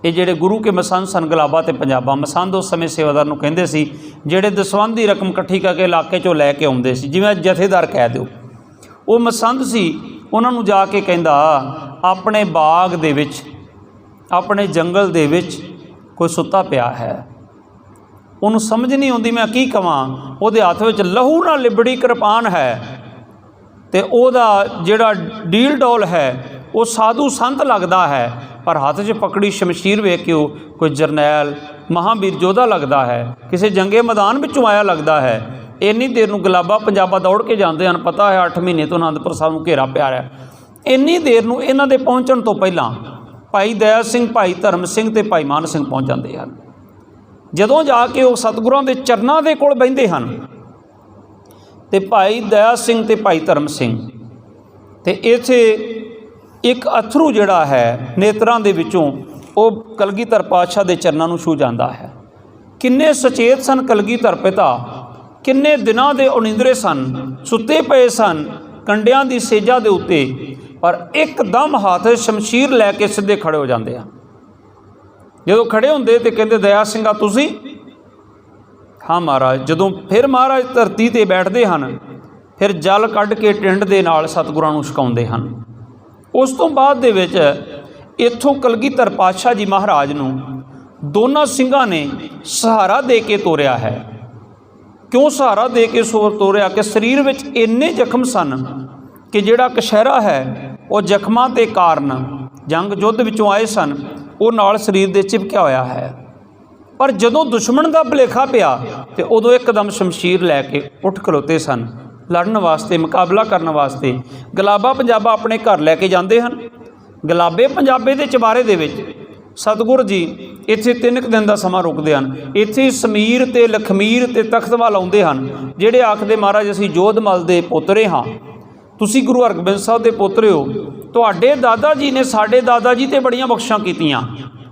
ਇਹ ਜਿਹੜੇ ਗੁਰੂ ਕੇ ਮਸੰਦ ਸਨ, ਗੁਲਾਬਾ ਤੇ ਪੰਜਾਬਾ। ਮਸੰਦ ਉਸ ਸਮੇਂ ਸੇਵਾਦਾਰ ਨੂੰ ਕਹਿੰਦੇ ਸੀ ਜਿਹੜੇ ਦਸਵੰਧ ਦੀ ਰਕਮ ਇਕੱਠੀ ਕਰਕੇ ਇਲਾਕੇ 'ਚੋਂ ਲੈ ਕੇ ਆਉਂਦੇ ਸੀ, ਜਿਵੇਂ ਜਥੇਦਾਰ ਕਹਿ ਦਿਓ। ਉਹ ਮਸੰਦ ਸੀ, ਉਹਨਾਂ ਨੂੰ ਜਾ ਕੇ ਕਹਿੰਦਾ ਆਪਣੇ ਬਾਗ ਦੇ ਵਿੱਚ, ਆਪਣੇ ਜੰਗਲ ਦੇ ਵਿੱਚ ਕੋਈ ਸੁੱਤਾ ਪਿਆ ਹੈ, ਉਹਨੂੰ ਸਮਝ ਨਹੀਂ ਆਉਂਦੀ ਮੈਂ ਕੀ ਕਵਾਂ। ਉਹਦੇ ਹੱਥ ਵਿੱਚ ਲਹੂ ਨਾਲ ਲਿਬੜੀ ਕਿਰਪਾਨ ਹੈ ਤੇ ਉਹਦਾ ਜਿਹੜਾ ਡੀਲ ਡੋਲ ਹੈ ਉਹ ਸਾਧੂ ਸੰਤ ਲੱਗਦਾ ਹੈ, ਪਰ ਹੱਥ 'ਚ ਪਕੜੀ ਸ਼ਮਸ਼ੀਰ ਵੇਖ ਕੇ ਉਹ ਕੋਈ ਜਰਨੈਲ ਮਹਾਂਵੀਰ ਯੋਧਾ ਲੱਗਦਾ ਹੈ, ਕਿਸੇ ਜੰਗੇ ਮੈਦਾਨ ਵਿੱਚੋਂ ਆਇਆ ਲੱਗਦਾ ਹੈ। ਇੰਨੀ ਦੇਰ ਨੂੰ ਗੁਲਾਬਾ ਪੰਜਾਬਾ ਦੌੜ ਕੇ ਜਾਂਦੇ ਹਨ, ਪਤਾ ਹੈ 8 ਮਹੀਨੇ ਤੋਂ ਅਨੰਦਪੁਰ ਸਾਹਿਬ ਨੂੰ ਘੇਰਾ ਪਿਆ ਰਿਹਾ। ਇੰਨੀ ਦੇਰ ਨੂੰ ਇਹਨਾਂ ਦੇ ਪਹੁੰਚਣ ਤੋਂ ਪਹਿਲਾਂ ਭਾਈ ਦਇਆ ਸਿੰਘ, ਭਾਈ ਧਰਮ ਸਿੰਘ ਤੇ ਭਾਈ ਮਾਨ ਸਿੰਘ ਪਹੁੰਚ ਜਾਂਦੇ ਹਨ। ਜਦੋਂ ਜਾ ਕੇ ਉਹ ਸਤਿਗੁਰਾਂ ਦੇ ਚਰਨਾਂ ਦੇ ਕੋਲ ਬਹਿੰਦੇ ਹਨ ਤੇ ਭਾਈ ਦਇਆ ਸਿੰਘ ਤੇ ਭਾਈ ਧਰਮ ਸਿੰਘ, ਤੇ ਇੱਥੇ ਇੱਕ ਅਥਰੂ ਜਿਹੜਾ ਹੈ ਨੇਤਰਾਂ ਦੇ ਵਿੱਚੋਂ ਉਹ ਕਲਗੀਧਰ ਪਾਤਸ਼ਾਹ ਦੇ ਚਰਨਾਂ ਨੂੰ ਛੂ ਜਾਂਦਾ ਹੈ। ਕਿੰਨੇ ਸੁਚੇਤ ਸਨ ਕਲਗੀਧਰ ਪਿਤਾ, ਕਿੰਨੇ ਦਿਨਾਂ ਦੇ ਉਨੀਂਦਰੇ ਸਨ, ਸੁੱਤੇ ਪਏ ਸਨ ਕੰਡਿਆਂ ਦੀ ਸੇਜਾ ਦੇ ਉੱਤੇ, ਪਰ ਇੱਕਦਮ ਹੱਥ ਸ਼ਮਸ਼ੀਰ ਲੈ ਕੇ ਸਿੱਧੇ ਖੜੇ ਹੋ ਜਾਂਦੇ ਆ। ਜਦੋਂ ਖੜੇ ਹੁੰਦੇ ਤੇ ਕਹਿੰਦੇ ਦਇਆ ਸਿੰਘਾ ਤੁਸੀਂ? ਹਾਂ ਮਹਾਰਾਜ। ਜਦੋਂ ਫਿਰ ਮਹਾਰਾਜ ਧਰਤੀ 'ਤੇ ਬੈਠਦੇ ਹਨ, ਫਿਰ ਜਲ ਕੱਢ ਕੇ ਟਿੰਡ ਦੇ ਨਾਲ ਸਤਿਗੁਰਾਂ ਨੂੰ ਛਕਾਉਂਦੇ ਹਨ। ਉਸ ਤੋਂ ਬਾਅਦ ਦੇ ਵਿੱਚ ਇੱਥੋਂ ਕਲਗੀਧਰ ਪਾਤਸ਼ਾਹ ਜੀ ਮਹਾਰਾਜ ਨੂੰ दोनों ਸਿੰਘਾਂ ने सहारा दे के तोरिया है। क्यों सहारा दे के तोरिया कि शरीर में इन्ने जख्म सन कि जिहड़ा कशहरा है वो जख्मां के कारण जंग युद्ध विचों आए सन, वो नाल शरीर दे चिपकिया होया है। पर जदों दुश्मन का भुलेखा पिया तो उदों एकदम शमशीर लैके उठ खलोते सन लड़न वास्ते, मुकाबला करने वास्ते। गुलाबा पंजाबा अपने घर लैके जाते हैं। गुलाबे पंजाबे के चबारे दे विच सतगुर जी इत्थे 3 दिन का समा रुकते हैं। इत्थे समीर ते लखमीर ते तख्तवाल आउंदे हन, जिहड़े आखदे महाराज असीं जोधमल दे पोतरे हाँ, तुसीं गुरु हरगोबिंद साहब दे पोतरे हो। तुहाडे दादा जी ने साडे दादा जी ते बड़ियां बख्शां कीतियां।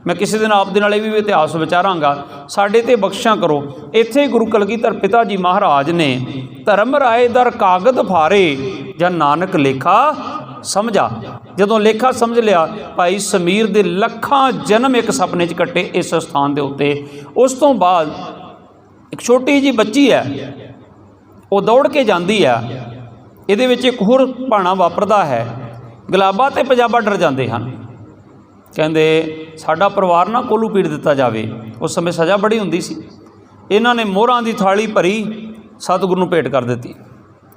मैं किसी दिन आप दे नाल भी इतिहास विचारांगा, साडे ते बख्शां करो। इत्थे गुरु कलगीधर पिता जी महाराज ने धर्म राय दर कागद फारे जां नानक लेखा समझा। जदों लेखा समझ लिया, भाई समीर दे लखां जन्म एक सपने च कट्टे इस स्थान दे उत्ते। उस तो बाद एक छोटी जी बच्ची है, वो दौड़ के जाती है। इहदे विच एक होर भाणा वापरदा है। गुलाबा ते पंजाबा डर जाते हैं, कहते साडा परिवार ना कोलू पीड़ दिता जाए। उस समय सज़ा बड़ी हुंदी सी। इन्हां ने मोहरां दी थाली भरी सतगुरू नूं भेंट कर दी।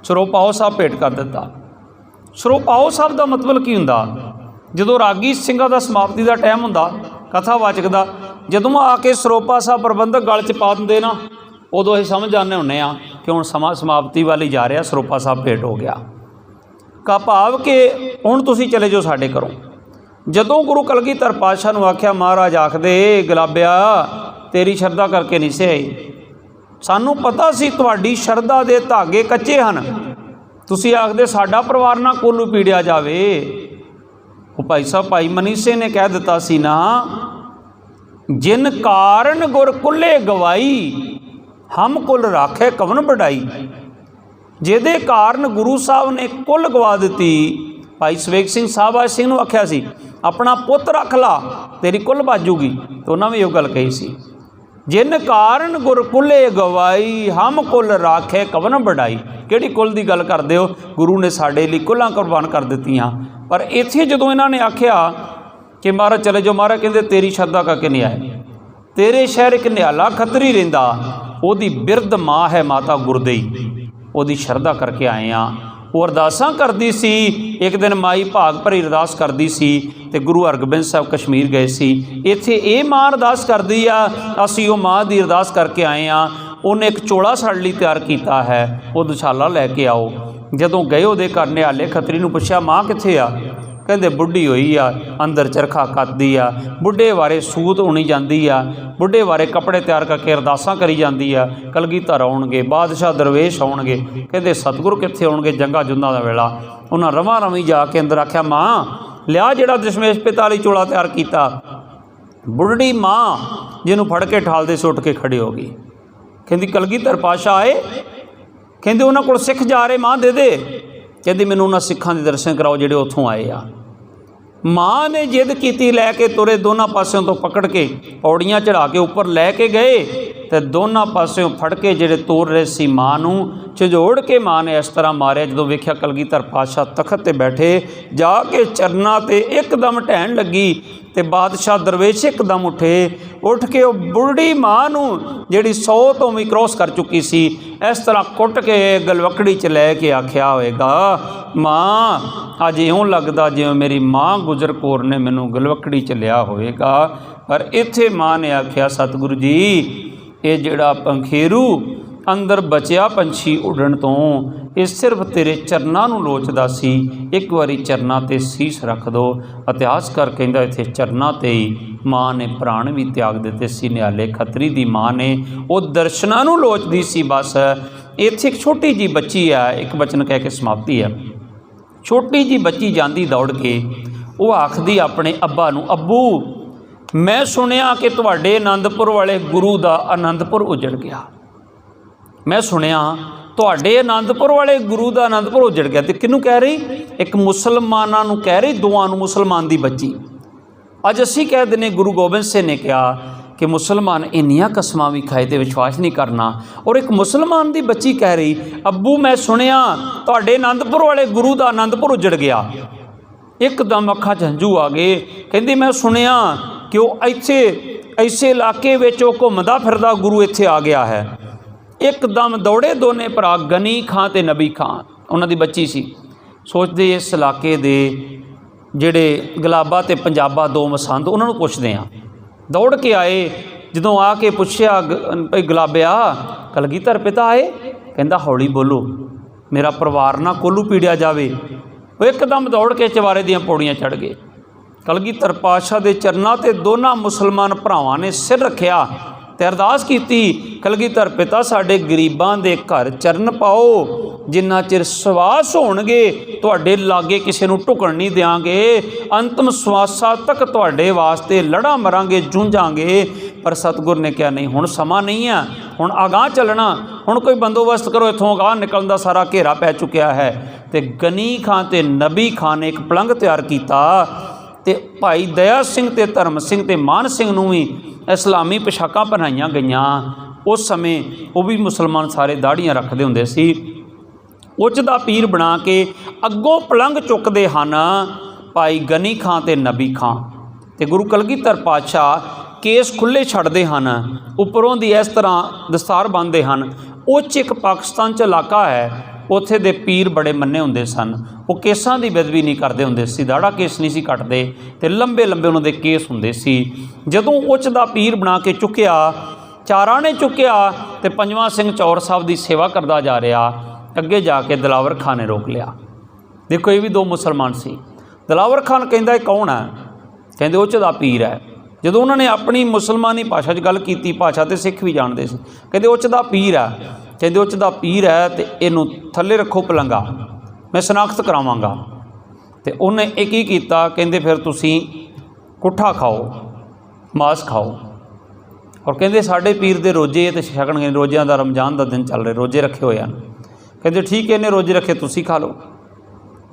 सरोपाओ साहब भेंट कर दिता। सरोपाओ साहब का मतलब की हुंदा, जदों रागी ਸਿੰਘਾਂ ਦਾ समाप्ति का टाइम हुंदा कथावाचक का, जदों आके सरोपा साहब प्रबंधक गल च पा दिंदे ना, उदों असीं समझ जाने हुंदे आ कि हुण समा समाप्ति वाली जा रहा। सरोपा साहब भेंट हो गया का भाव कि हुण तुसीं चले जाओ साडे घरों। जदों गुरु कलगीधर पातशाह नूं आख्या, महाराज आखदे गुलाबिया तेरी शरधा करके नहीं से आई, सानूं पता सी तुहाडी शरधा दे धागे कच्चे हन, तुसीं आखदे साडा परिवार ना कोलू पीड़िया जावे। वो भाई साहब भाई मनीषे ने कह दिता सी ना, जिन कारण गुर कुल्ले गवाई हम कुल राखे कवन बढ़ाई। जिहदे कारण गुरु साहब ने कुल गवा दी। भाई सवेग सिंह साहबाज सिंह नूं आख्या सी अपना पुत रख ला तेरी कुल बाजूगी, तो उन्होंने भी यो गल कही सी, जिन कारण गुर कुले गवाई हम कुल राखे कवन बढ़ाई। किहड़ी कुल की गल करदे हो, गुरु ने साडे लई कुलां कुर्बान कर दित्तियां। पर इत्थे जदों इन्हां ने आख्या कि महाराज चले जाओ, महाराज कहंदे तेरी शरधा करके नहीं आए, तेरे शहर एक निहाला खतरी रहिंदा, ओदी बिरध माँ है माता गुरदेई, ओदी शरधा करके आए हाँ। वो अरदासां करदी सी। एक दिन माई भाग भरी अरदास करदी सी ते गुरु हरगोबिंद साहब कश्मीर गए सी। इत्थे ये माँ अरदास करदी आ, असीं वो माँ की अरदास करके आए हाँ। उन्हें एक चोला साडे लई तैयार किया है, वो दुशाला लैके आओ। जदों गए उहदे घर निहाले खतरी नूं पुछया माँ कित्थे आ, कहंदे बुढ़ी होई आ, अंदर चरखा कतदी आ, बुढ़े वारे सूत उणी जांदी आ, बुढ़े वारे कपड़े तैयार करके अरदासां करी जांदी आ। कलगीधर आउणगे, बादशाह दरवेश आउणगे, कहंदे सतगुर कित्थे आउणगे, जंगा जुंदा दा वेला। उन्हां रवां रवी जाके अंदर आख्या माँ लिया जिहड़ा दशमेश पिता लई चोला तैयार कीता। बुढ़ी माँ जिन्हों फड़ के ठालदे से उठ के खड़ी हो गई। कहंदी कलगीधर पातशाह आए, कहंदे उन्हां कोल सिख जा रहे, माँ दे दे। कहती मैनूं उन्हां सिखां दे दर्शन कराओ जिहड़े उत्थों आए आ। माँ ने जिद की लैके तुरे, दोनों पासों तो पकड़ के पौड़ियाँ चढ़ा के उपर लैके गए, तो दोनों पासों फड़ के जिहड़े तोड़ रहे सी माँ नूं झिझोड़ के माँ ने इस तरह मारिया। जदों वेख्या कलगीधर पातशाह तखत ते बैठे, जाके चरना ते एकदम ढैण लगी, ते बादशाह दरवेश एकदम उठ के बुढ़ी माँ नूं जिहड़ी 100 तो भी क्रॉस कर चुकी सी, इस तरह कुट के गलवकड़ी च लैके आख्या होएगा, माँ अज इउं लगदा जिवें मेरी माँ गुजर कौर ने मैनूं गलवकड़ी च लिया होएगा। पर इत्थे माँ ने आख्या सतगुरु जी ये जिहड़ा पंखेरू अंदर बचिया पंछी उड़न तो ये सिर्फ तेरे चरनां नूं लोचदा सी, एक बारी चरनां ते सीस रख दो। इतिहासकार कहंदा इत्थे चरनां ते ही माँ ने प्राण भी त्याग दिते सी। निहाले खतरी दी माँ ने वो दर्शनां नूं लोचदी सी। बस इत्थे एक छोटी जी बच्ची है, एक वचन कह के समाप्ति है। छोटी जी बच्ची जांदी दौड़ के, वो आखदी अपने अब्बा नूं, अब्बू मैं सुनिया कि तुहाडे आनंदपुर वाले गुरु दा आनंदपुर उजड़ गया। मैं सुनिया तुहाडे आनंदपुर वाले गुरु दा आनंदपुर उजड़ गया। तो किनू कह रही? एक मुसलमानां नूं कह रही, दोआं नूं, मुसलमान दी बच्ची। अज असीं कह दिंदे गुरु गोबिंद सिंह ने कहा कि मुसलमान इन्नियां कसमां भी खाए ते विश्वास नहीं करना। और एक मुसलमान दी बच्ची कह रही, अब्बू मैं सुनिया तुहाडे आनंदपुर वाले गुरु दा आनंदपुर उजड़ गया। एकदम अखां च हंझू आ गए। कहंदी मैं सुनिया कि वो इत्थे ऐसे इलाके विच वो घुमदा फिरदा गुरु इत्थे आ गया है। एकदम दौड़े दोने भरा गनी खां ते नबी खां, उन्हां दी बच्ची सी। सोचते इस इलाके दे जिहड़े गुलाबा ते पंजाबा दो मसंद, उन्हां नूं पुछदे आ। दौड़ के आए, जदों आके पुछया भई गुलाबिया कलगीधर पिता आए? कहंदा हौली बोलो, मेरा परिवार ना कोलू पीड़िया जावे। वो एकदम दौड़ के चवारे दियां पौड़ियां चढ़ गए। कलगीधर पातशाह दे चरनां ते दोनों मुसलमान भरावां ने सिर रखिया ते अरदास कीती, कलगीधर पिता साडे गरीबां दे घर चरण पाओ, जिन्ना चिर सवास होणगे तुहाडे लागे किसी नूं ढुकण नहीं देंगे, अंतिम सवासा तक तुहाडे वास्ते लड़ा मरांगे, जूझांगे। पर सतगुर ने कहा नहीं, हुण समा नहीं है, हुण अगाह चलना, हुण कोई बंदोबस्त करो, इत्थों अगाह निकलण दा सारा घेरा पै चुकिया है। ते गनी खां ते नबी खां ने एक पलंग तैयार किया ते भाई दया सिंह ते धर्म सिंह ते मान सिंह नूं भी इस्लामी पोशाकां पहनाईयां गईयां। उस समय वो भी मुसलमान सारे दाड़ियां रखते हुंदे सी। उच दा पीर बना के अगों पलंग चुकते हैं भाई गनी खां ते नबी खां। ते गुरु कलगीधर पातशाह केस खुले छड्डदे हैं, उपरों दी इस तरह दस्तार बन्नदे हैं। उच एक पाकिस्तान च इलाका है, उत्थे दे पीर बड़े मन्ने हुंदे सन। वो केसां दी बेदबी नहीं करते हुंदे सी, दाड़ा केस नहीं सी कटदे ते लंबे लंबे उन्हां दे केस हुंदे सी। जदों उच दा पीर बना के चुक्या, चारा ने चुक्या ते पंजवां सिंह चौर साहब दी सेवा करदा जा रहा। अगे जाके दिलावर खां ने रोक लिया। देखो ये भी दो मुसलमान सी। दिलावर खान कहंदा कौन है? कहंदे उच दा पीर है। जदों उन्होंने अपनी मुसलमानी भाषा च गल कीती, भाषा तो सिख भी जानते सी, कहंदे उच दा पीर है। कहंदे उच दा पीर है तो इनू थले रखो पलंगा, मैं शनाख्त करावांगा। तो उन्हें एक ही कीता, कहंदे फिर तुसी कुट्ठा खाओ, मांस खाओ। और कहंदे साडे पीर दे रोजे तो छकणगे, रोज़ियां दा रमजान दा दिन चल रहे, रोजे रखे हुए हैं। कहंदे ठीक है, इन्हें रोजे रखे, तुसी खा लो।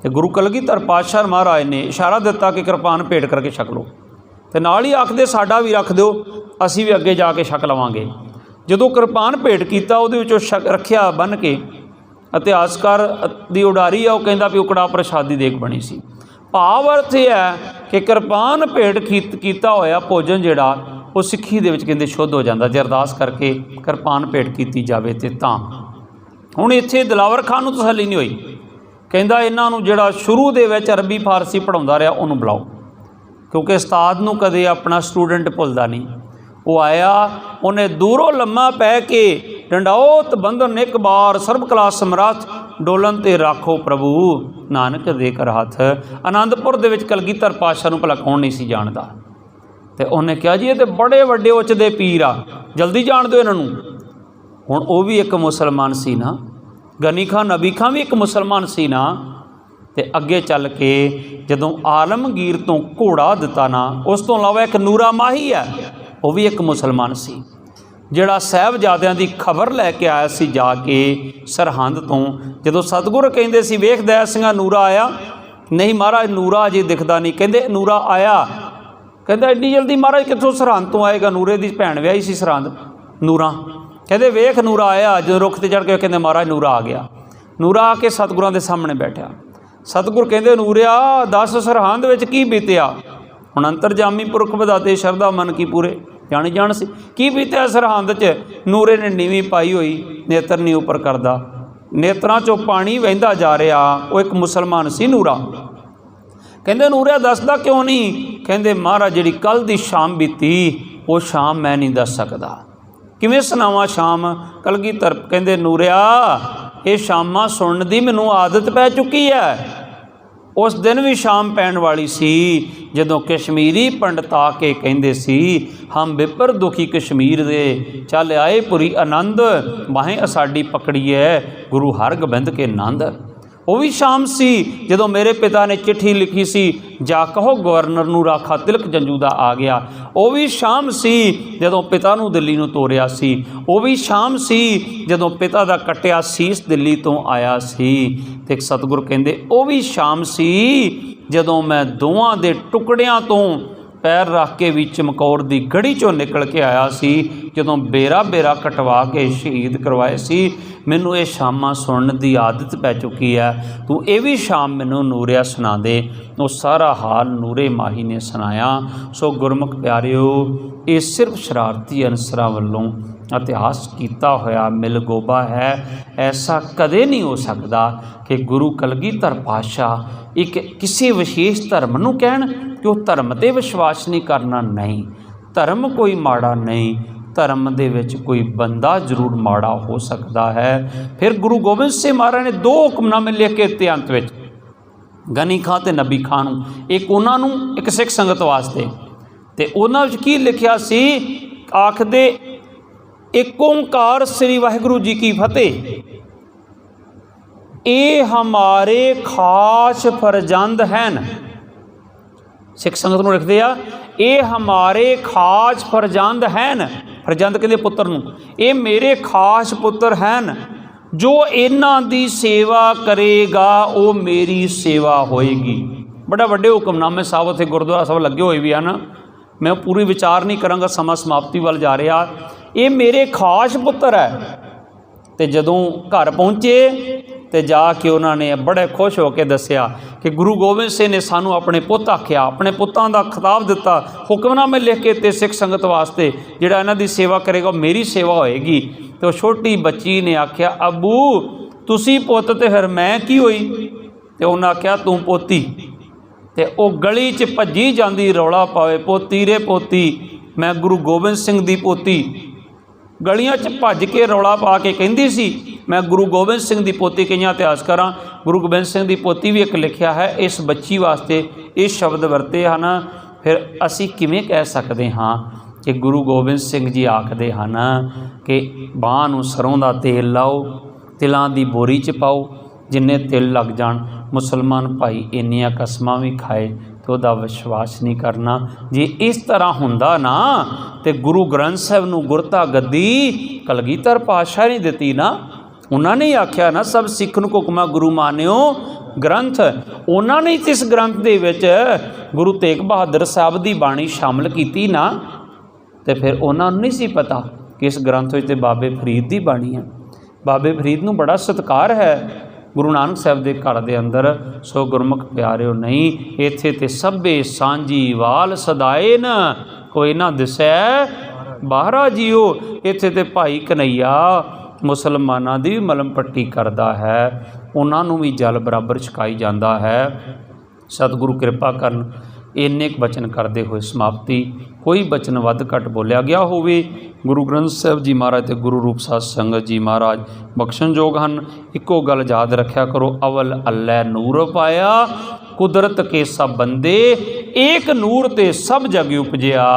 तो गुरु कलगीधर पातशाह महाराज ने इशारा दिता कि कृपान भेंट करके छक लो। तो नाल ही आखदे साडा भी रख दो, असी भी अगे जाके छक लवांगे। जदों कृपान भेंट किया, उहदे विचों रखिया बन के इतिहासकार दी उडारी है, वह कहंदा भी उकड़ा प्रसादी देग बनी सी। भाव अर्थ यह है कि कृपान भेंट किया होया भोजन जिहड़ा वो सिੱਖੀ ਦੇ ਵਿੱਚ कहंदे शुद्ध हो जाता, जे अरदास करके कृपान भेंट की जाए तो तां। हुण इत्थे दिलावर खान नूं तसल्ली नहीं होई, कहंदा इन्हां नूं जिहड़ा शुरू दे विच अरबी फारसी पढ़ाउंदा रहा उहनूं बुलाओ, क्योंकि उस्ताद नूं कदे अपना स्टूडेंट भुलदा नहीं। वो आया, उन्हें दूरों लम्मा पै के डंडौत बंधन एक बार सर्व कला समरथ डोलन ते राखो प्रभु नानक दे कर हथ। आनंदपुर दे विच कलगीधर पातशाह नूं भला कौन नहीं सी जानदा। ते उन्हें कहा जी ये तो बड़े वड्डे उच दे पीर आ, जल्दी जान दो इन्हां नूं। हुण वो भी एक मुसलमान सी ना, गनी खां नबी खां भी एक मुसलमान सी ना। ते अगे चल के जदों आलमगीर तो घोड़ा दिता ना, उस तो इलावा एक नूरा माही है, वो भी एक मुसलमान सी, जिहड़ा साहिबजादियां दी खबर लैके आया सी जाके सरहंद तो। जदों सतगुर कहिंदे सी वेख दया सिंघा नूरा आया, नहीं महाराज नूरा अजे दिखदा नहीं। कहंदे नूरा आया, कहंदा एड्डी जल्दी महाराज कित्थों सरहंद तो आएगा, नूरे दी भैण विआही सी सरहंद नूरा। कहंदे वेख नूरा आया, जो रुख ते चढ़ के कहंदे महाराज नूरा आ गया। नूरा आके सतगुरां दे सामने बैठा। सतगुर कहंदे नूरिया दस सरहंद विच की बीतिया? हुण अंतरजामी पुरख विधाते शरदा मन की पूरे जानी जान सी, की बीतिया सरहंद च? नूरे ने नीवी पाई हुई, नेत्र नहीं उपर करदा, नेत्रां चों पानी वहिंदा जा रहा। वो एक मुसलमान सी नूरा। कहंदे नूरिया दसदा क्यों नहीं? कहंदे महाराज जिहड़ी कल दी शाम बीती वो शाम मैं नहीं दस सकदा। किवें सुनावां शाम? कलगीधर कहंदे नूरिया ये शामां सुनन दी मैनूं आदत पै चुकी है। उस दिन भी शाम पैण वाली सी जदों कश्मीरी पंडित आके कहंदे सी हम विपर दुखी कश्मीर दे, चल आए पुरी आनंद बाहें असाडी पकड़ी है गुरु हरगोबिंद के नंद। वो भी शाम सी जदों मेरे पिता ने चिट्ठी लिखी सी जा कहो गवर्नर नूं राखा तिलक जंजू दा आ गया। वो भी शाम सी जदों पिता नूं दिल्ली नूं तोरिया सी। वो भी शाम सी जदों पिता दा कटिया सीस दिल्ली तो आया सी। ते सतगुर कहंदे वो भी शाम सी जदों मैं दोवां दे टुकड़ियां तो पैर रख के भी चमकौर की गढ़ी चों निकल के आया सी, जदों बेरा बेरा कटवा के शहीद करवाए सी। मैनू ये शामां सुनने की आदत पै चुकी है, तू ये भी शाम मैनू नूरिया सुना दे। वो सारा हाल नूरे माही ने सुनाया। सो गुरमुख प्यारिओ, ये सिर्फ शरारती अनसरां वल्लों इतिहास किया होया मिलगोबा है। ऐसा कदे नहीं हो सकता कि गुरु कलगीधर पातशाह एक किसी विशेष धर्म नूं कहण कि वह धर्म ते विश्वास नहीं करना। नहीं, धर्म कोई माड़ा नहीं, धर्म दे विच कोई बंदा जरूर माड़ा हो सकता है। फिर गुरु गोबिंद सिंह महाराज ने 2 हुक्मनामे लिख के ते अंत विच गनी खां ते नबी खां नूं, एक उन्हां नूं एक सिख संगत वास्ते, ते उन्हां विच की लिखिया सी, आखदे एक ओंकार श्री वाहिगुरू जी की फतेह, ये हमारे खास फरजंद हैं। सिख संगत नूं लिखदे आ, ये हमारे खास फरजंद हैं। फरजंद कहंदे पुत्र नूं, ये मेरे खास पुत्र हैं। जो इन्हां दी सेवा करेगा वो मेरी सेवा होएगी। बड़ा वड्डे हुक्मनामे साहब उत्थे गुरुद्वारा साहब लगे हुए भी हैं। मैं पूरी विचार नहीं करांगा, समा समाप्ति वाल जा रहा। ये मेरे खास पुत्र है। तो जदों घर पहुँचे तो जाके उन्होंने बड़े खुश होकर दसिया कि गुरु गोबिंद सिंह ने सानू अपने पुत आख्या, अपने पुत्तां दा खिताब दिता, हुक्मनामे लिख के ते सिख संगत वास्ते, जिहड़ा इन्हां दी सेवा करेगा मेरी सेवा होएगी। तो छोटी बच्ची ने आख्या, अबू तुसी पुत ते फिर मैं की होई? तो उन्हें आख्या तू पोती। तो वह गली च भजी जाती रौला पावे, पोती रे पोती, मैं गुरु गोबिंद सिंह दी पोती। गलियां च भज के रौला पा के कहती सी मैं गुरु गोबिंद सिंह दी पोती। कई इतिहास करा गुरु गोबिंद सिंह दी पोती भी एक लिखिया है। इस बच्ची वास्ते ये शब्द वरते हैं। फिर असी किवें कह सकते हाँ कि गुरु गोबिंद सिंह जी आखदे हैं कि बांह नूं सरों दा तेल लाओ, तिलां दी बोरी च पाओ, जिन्ने तिल लग जाण मुसलमान भाई इन्नियां कसमां भी खाए तो वह विश्वास नहीं करना। जे इस तरह हुंदा ना तो गुरु ग्रंथ साहिब नूं गुरता गद्दी कलगीधर पातशाह ने दिती ना। उन्होंने ही आख्या ना सब सिख नूं हुक्मा गुरु मानियो ग्रंथ। उन्होंने ही इस ग्रंथ दे विच गुरु तेग बहादुर साहब की बाणी शामिल की ना। तो फिर उन्होंने नहीं सी पता कि इस ग्रंथ विच बाबे फरीद की बाणी है। बाबे फरीद नूं बड़ा सत्कार है गुरु नानक साहब के घर के अंदर। सो गुरमुख प्यारिओ, नहीं इत्थे ते सभे सांझी वाल सदाए न, कोई ना दिसै बाहरा जियो। इत्थे ते भाई कन्हैया मुसलमाना की मलम पट्टी करता है, उन्होंने भी जल बराबर छकाई जाता है। सतगुरु कृपा करन। इन्ने बचन करते हुए समाप्ति। कोई बचन वध घट बोलिया गया होवे गुरु ग्रंथ साहिब जी महाराज ते गुरु रूप साध संगत जी महाराज बख्शणयोग हैं। इको गल याद रखा करो, अवल अल्लाह नूर पाया, कुदरत के सब बंदे, एक नूर ते सब जग उपजिया,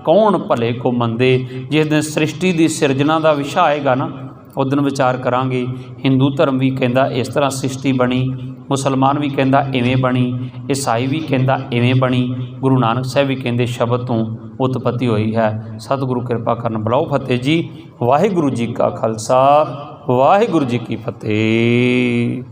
कौन भले को मंदे। जिस दिन सृष्टि की सिरजना का विषय आएगा ना, उस दिन विचार करांगे। हिंदू धर्म भी कहता इस तरह सृष्टि बनी, मुसलमान भी कहता इवें बनी, ईसाई भी कहता इवें बनी, गुरु नानक साहब भी कहते शब्द तो उत्पत्ति हुई है। सतगुरु कृपा करन। बुलाओ फतेह जी। वाहिगुरु जी का खालसा, वाहिगुरु जी की फतेह।